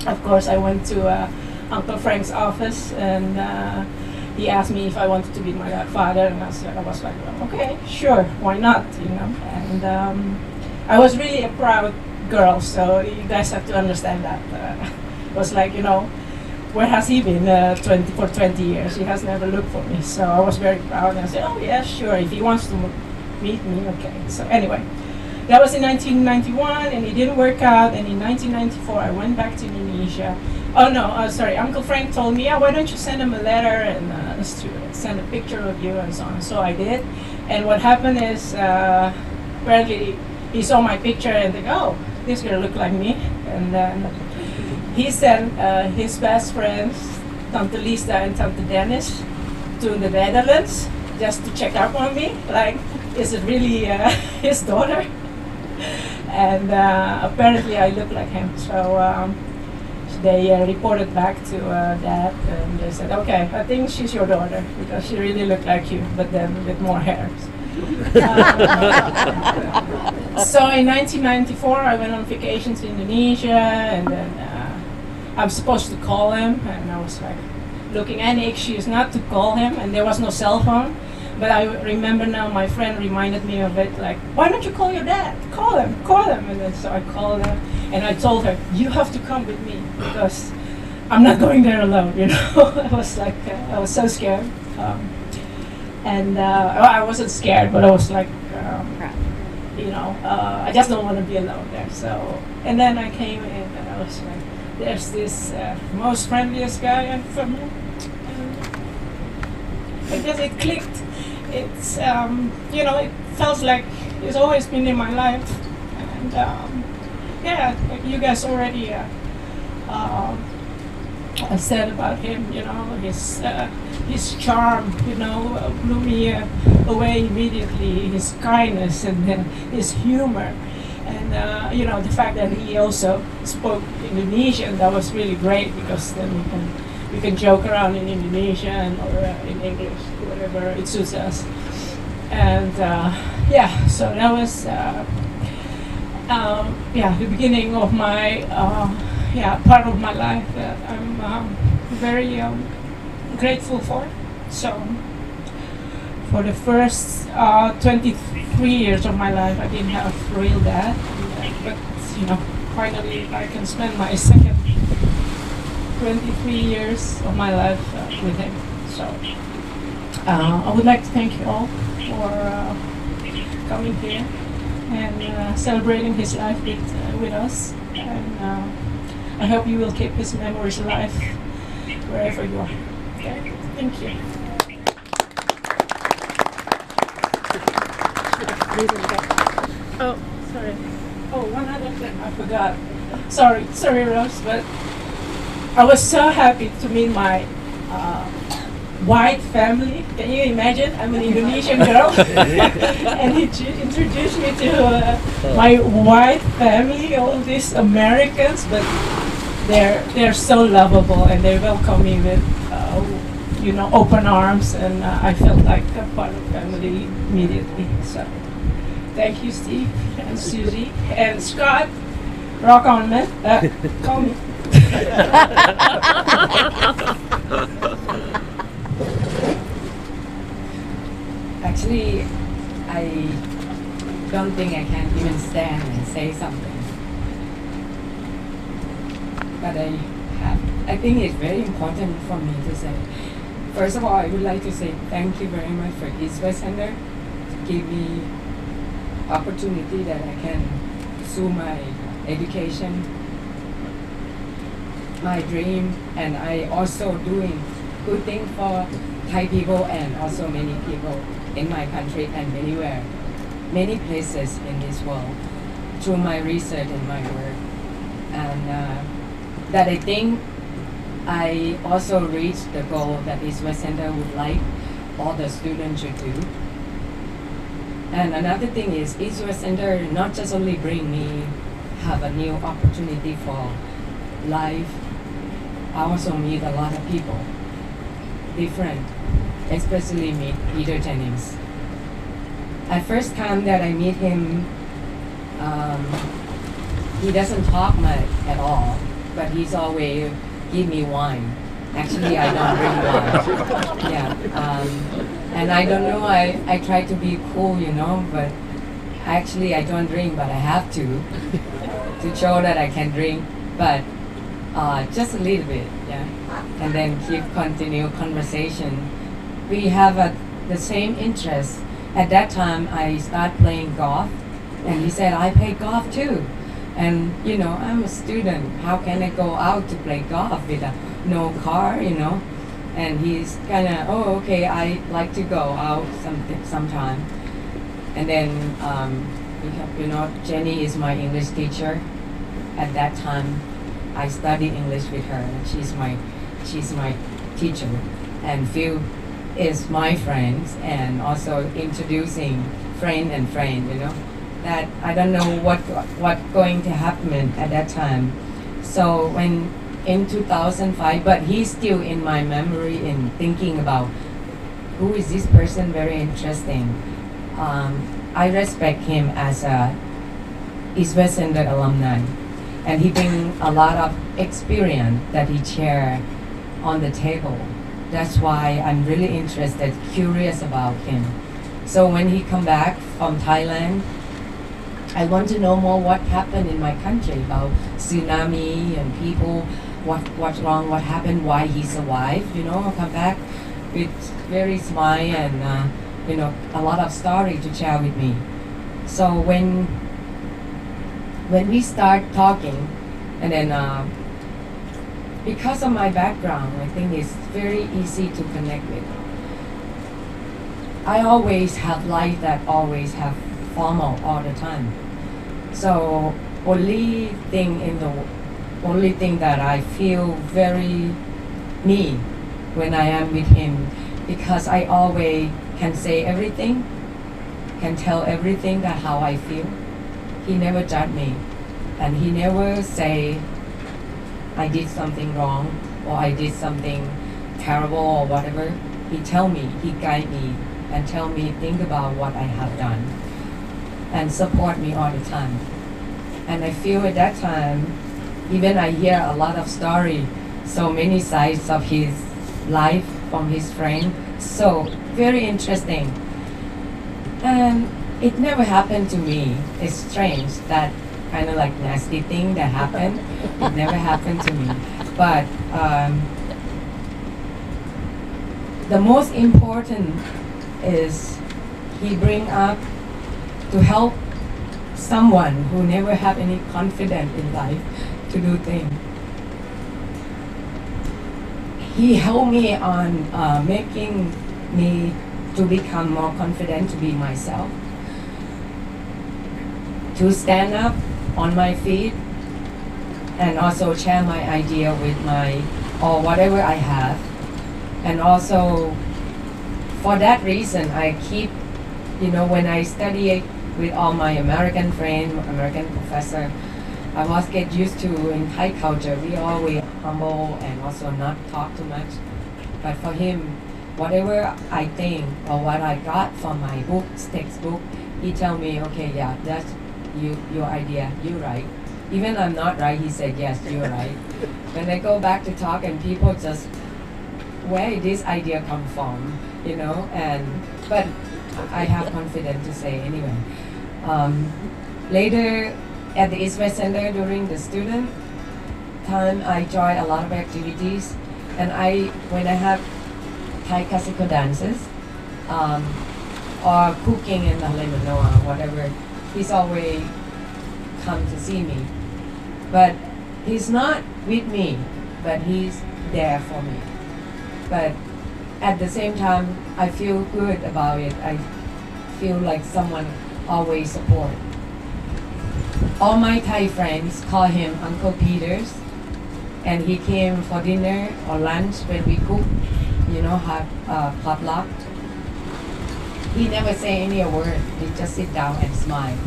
of course, I went to Uncle Frank's office, and he asked me if I wanted to be my father, and I was like, okay, sure, why not, And I was really a proud girl, so you guys have to understand that. It was like, where has he been for 20 years? He has never looked for me, so I was very proud, and I said, oh yeah, sure, if he wants to meet me, okay. So anyway, that was in 1991, and it didn't work out, and in 1994, I went back to Indonesia. Oh no, sorry, Uncle Frank told me, why don't you send him a letter and send a picture of you and so on. So I did, and what happened is, apparently he saw my picture and think, oh, this girl look like me, and then he sent his best friends, Tante Lisa and Tante Dennis, to the Netherlands just to check up on me, like, is it really his daughter? And apparently I look like him, so they reported back to Dad, and they said, okay, I think she's your daughter, because she really looked like you, but then with more hair. So in 1994, I went on vacation to Indonesia, and then I was supposed to call him, and I was like looking any excuse not to call him, and there was no cell phone. But I remember now, my friend reminded me of it, like, why don't you call your dad? Call him. And then so I called him, and I told her, you have to come with me, because I'm not going there alone, I was like, I was so scared. I wasn't scared, but I was like, I just don't want to be alone there. So, and then I came in, and I was like, there's this most friendliest guy I'm from. I guess it clicked. it's it feels like it's always been in my life, and yeah, like you guys already said about him. His charm, blew me away immediately. His kindness and his humor, and the fact that he also spoke Indonesian, that was really great, because then we can joke around in Indonesian or in English, whatever it suits us. And so that was the beginning of my part of my life that I'm very grateful for. So for the first 23 years of my life, I didn't have a real dad, but finally I can spend my second 23 years of my life with him. So I would like to thank you all for coming here and celebrating his life with us. And I hope you will keep his memories alive wherever you are. Okay? Thank you. Oh, sorry. Oh, one other thing I forgot. Sorry, Rose, but I was so happy to meet my white family. Can you imagine? I'm an Indonesian girl, and he introduced me to my white family, all these Americans, but they're so lovable, and they welcome me with open arms, and I felt like a part of family immediately. So thank you, Steve and Susie and Scott. Rock on, man. Call me. Actually, I don't think I can even stand and say something. But I think it's very important for me to say. First of all, I would like to say thank you very much for East West Center to give me opportunity that I can pursue my education, my dream, and I also doing good thing for Thai people and also many people in my country and many places in this world through my research and my work. And that I think I also reached the goal that East West Center would like all the students should do. And another thing is East West Center not just only bring me have a new opportunity for life, I also meet a lot of people, different, especially meet Peter Jennings. At first time that I meet him, he doesn't talk much at all, but he's always give me wine. Actually, I don't drink wine. Yeah, and I don't know. I try to be cool, but actually I don't drink, but I have to show that I can drink, but just a little bit, yeah. And then continue conversation. We have the same interest. At that time, I start playing golf, and he said, I play golf too. And, I'm a student. How can I go out to play golf with no car, And he's kind of, oh, okay, I like to go out sometime. And then, Jenny is my English teacher. At that time, I studied English with her. And she's my teacher. And Phil is my friends, and also introducing friend and friend, that I don't know what going to happen at that time. So when in 2005, but he's still in my memory in thinking about who is this person, very interesting. I respect him as a East West Center alumni, and he brings a lot of experience that he share on the table. That's why I'm really interested, curious about him. So when he come back from Thailand, I want to know more what happened in my country about tsunami and people, what's wrong, what happened, why he survived, come back with very smile and, a lot of story to share with me. So when we start talking, and then because of my background, I think it's very easy to connect with. I always have life that always have formal all the time. So only thing that I feel very me when I am with him, because I always can say everything, can tell everything that how I feel. He never judge me, and he never say I did something wrong or I did something terrible or whatever. He tell me, he guide me and tell me think about what I have done and support me all the time. And I feel at that time, even I hear a lot of story, so many sides of his life from his friend, so very interesting. And it never happened to me. It's strange that kind of like nasty thing that happened. It never happened to me. But the most important is he bring up to help someone who never have any confidence in life to do things. He helped me on making me to become more confident to be myself, to stand up on my feet, and also share my idea with my, or whatever I have. And also, for that reason, I keep, when I study with all my American friends, American professor, I was get used to in Thai culture, we always humble and also not talk too much. But for him, whatever I think or what I got from my books, textbook, he tell me, okay, yeah, that's your idea, you're right. Even I'm not right, he said, yes, you're right. When I go back to talk and people just, where did this idea come from, but I have confidence to say anyway. Later at the East West Center during the student time, I join a lot of activities, and when I have Thai classical dances, or cooking in the Lemanoa, whatever, he's always come to see me. But he's not with me, but he's there for me. But at the same time, I feel good about it. I feel like someone always support. All my Thai friends call him Uncle Peters, and he came for dinner or lunch when we cook, have potluck. He never say any word. He just sit down and smile,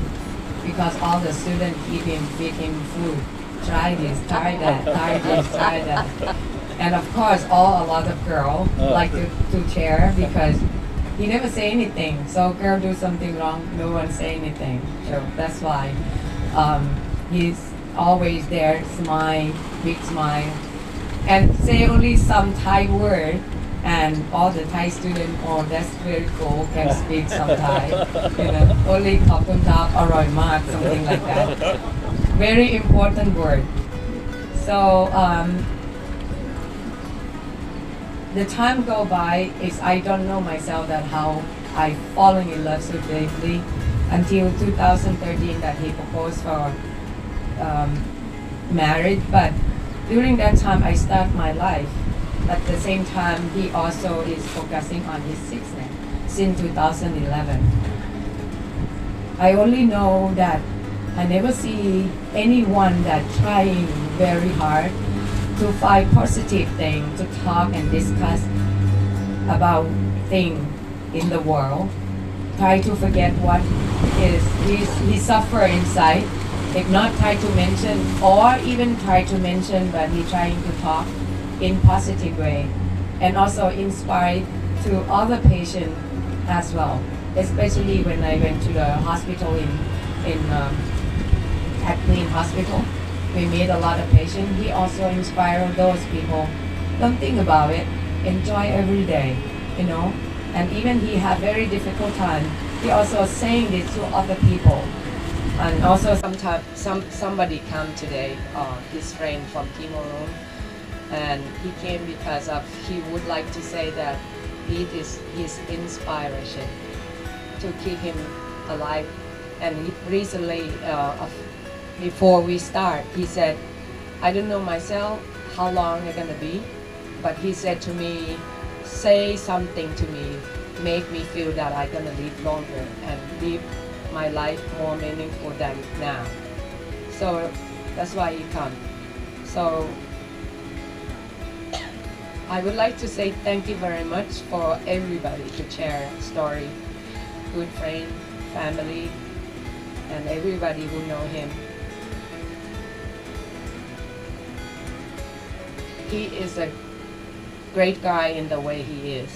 because all the students feed him food. Try this, try that, try this, try that. And of course, a lot of girls like to share, because he never say anything. So girl do something wrong, no one say anything. So that's why he's always there, smile, big smile, and say only some Thai word. And all the Thai students, that's very cool, can speak some Thai. Only khop kun tap, aroy mak, something like that. Very important word. So the time go by is I don't know myself that how I fallen in love so deeply until 2013 that he proposed for marriage. But during that time I start my life. At the same time, he also is focusing on his sickness since 2011. I only know that I never see anyone that trying very hard to find positive things, to talk and discuss about things in the world. Try to forget what is he suffer inside. If not try to mention, or even try to mention, but he trying to talk in positive way, and also inspire to other patients as well. Especially when I went to the hospital in Acne Hospital, we meet a lot of patients. He also inspired those people. Don't think about it. Enjoy every day, And even he had very difficult time. He also saying this to other people. And also somebody come today, his friend from chemo room. And he came because he would like to say that Pete is his inspiration to keep him alive. And recently, before we start, he said, I don't know myself how long I'm gonna be, but he said to me, say something to me, make me feel that I'm gonna live longer and live my life more meaningful than now. So that's why he come. So I would like to say thank you very much for everybody to share story, good friend, family, and everybody who know him. He is a great guy in the way he is,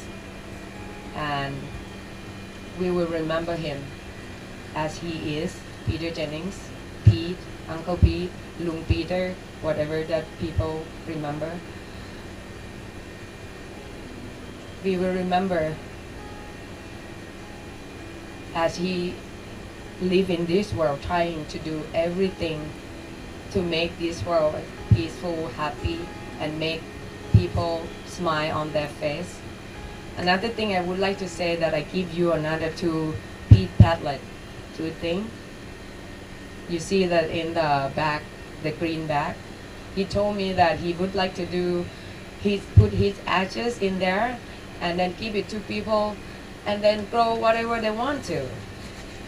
and we will remember him as he is, Peter Jennings, Pete, Uncle Pete, Lung Peter, whatever that people remember. We will remember as he live in this world, trying to do everything to make this world peaceful, happy, and make people smile on their face. Another thing I would like to say that I give you another two Pete Padlet, two things. You see that in the back, the green bag. He told me that he would like to do, put his ashes in there and then give it to people and then grow whatever they want to.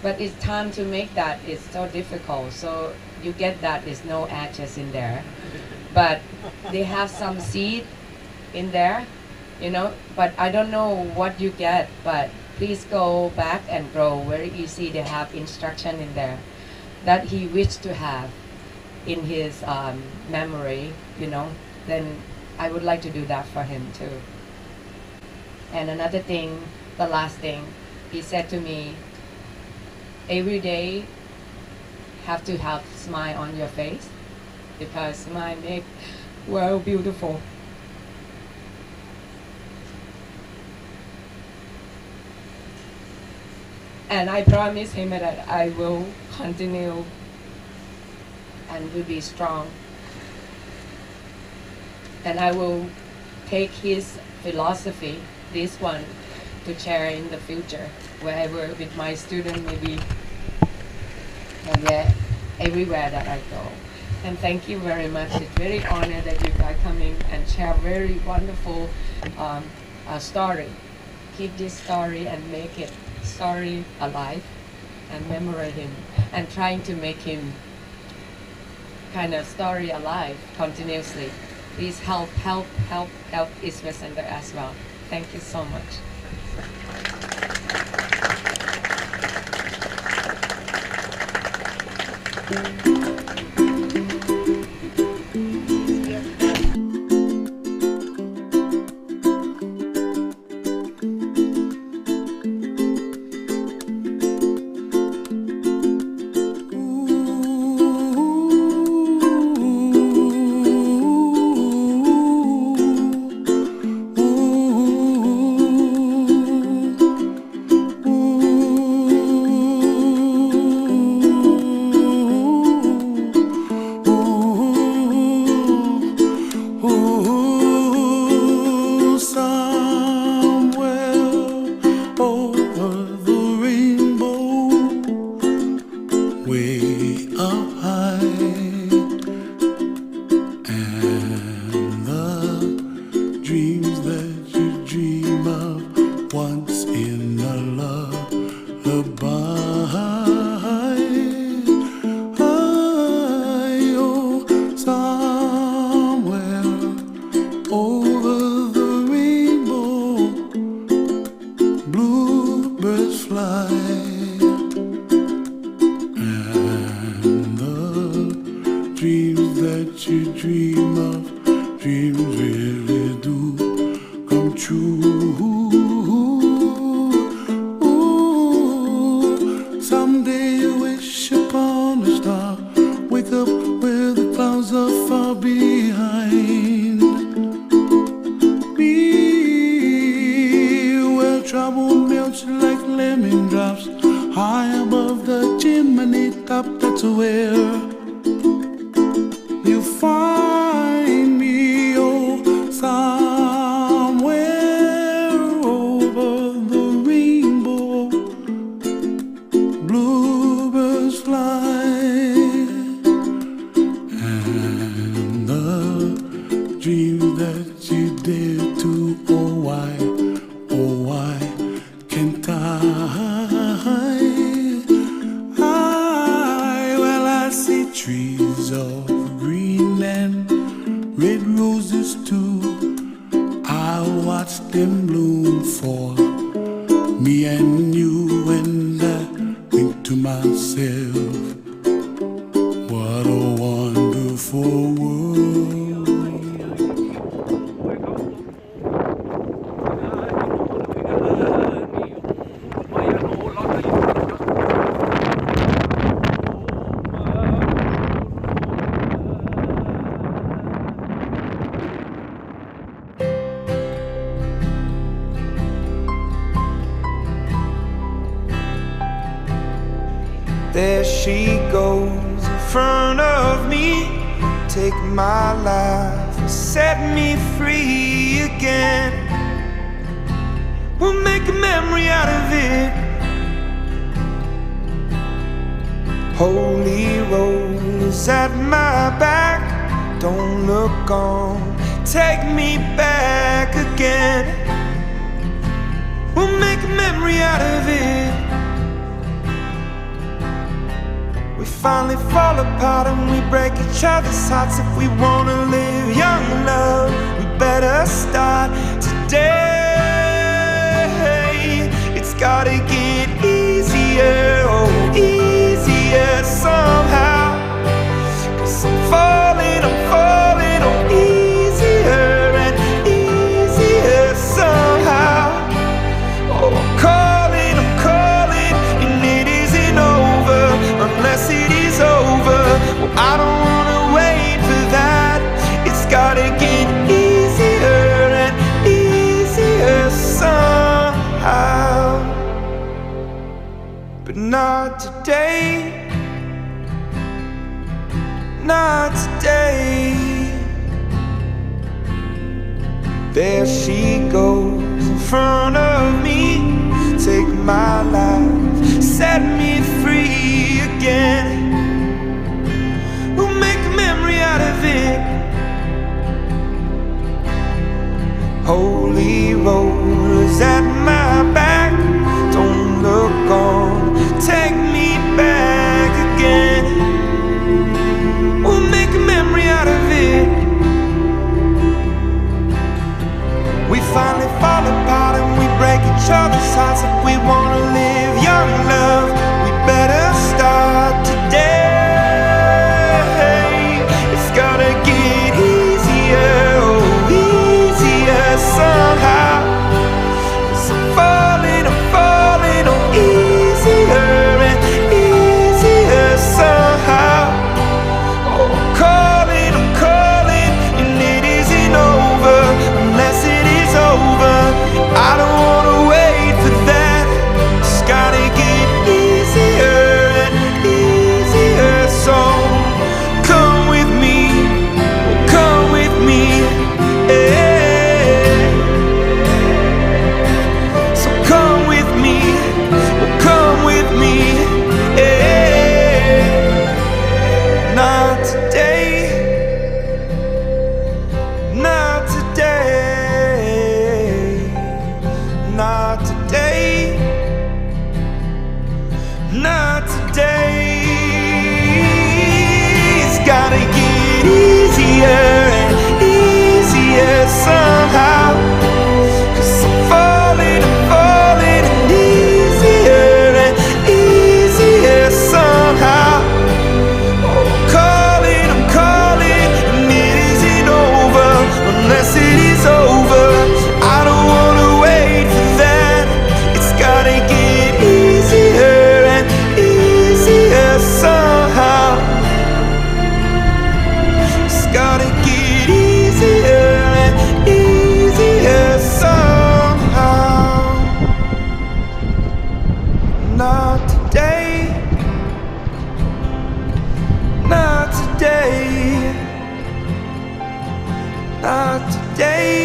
But it's time to make that, it's so difficult. So you get that there's no ashes in there. But they have some seed in there, you know, but I don't know what you get, but please go back and grow very easy. They have instruction in there that he wished to have in his memory, you know, then I would like to do that for him too. And another thing, the last thing, he said to me, every day have to have smile on your face because smile make world beautiful. And I promise him that I will continue and will be strong. And I will take his philosophy, this one, to share in the future, wherever with my student maybe, and yeah, everywhere that I go. And thank you very much. It's very honored that you guys come in and share very wonderful story. Keep this story and make it story alive and memorize him and trying to make him kind of story alive continuously. Please help East West Center as well. Thank you so much. myself, what a wonderful world. There she goes in front of me, take my life, set me free again. We'll make a memory out of it. Holy roll is at my back, don't look on, take me back again. We'll make a memory out of it. We finally fall apart and we break each other's hearts. If we wanna live young, love, we better start today. It's gotta get easier, oh, easier somehow. 'Cause I'm falling, oh, easier and easier somehow. Oh, I'm calling, and it isn't over unless it is over. Well, I don't wanna wait for that. It's gotta get easier and easier somehow. But not today, not today. There she goes in front of me, take my life, set me free again. We'll make a memory out of it. Holy rollers at my back, don't look on, take me back again. We'll make a memory out of it. We finally fall apart and we break each other's hearts. If we wanna live young, love, we better start today. It's gotta get easier, oh, easier somehow. 'Cause I'm falling, oh, easier and easier somehow. Oh, I'm calling, and it isn't over unless it is over. I don't wanna wait for that. It's gotta get easier and easier. So come with me, yeah. So come with me, yeah. Not today, not today, not today, not today. It's gotta get easier and easier somehow. 'Cause I'm falling, and easier and easier somehow. Oh, I'm calling, and it isn't over unless it is over. I don't wanna wait for that. It's gotta get easier and easier somehow. It's gotta get easier and easier somehow. Not today, not today, not today.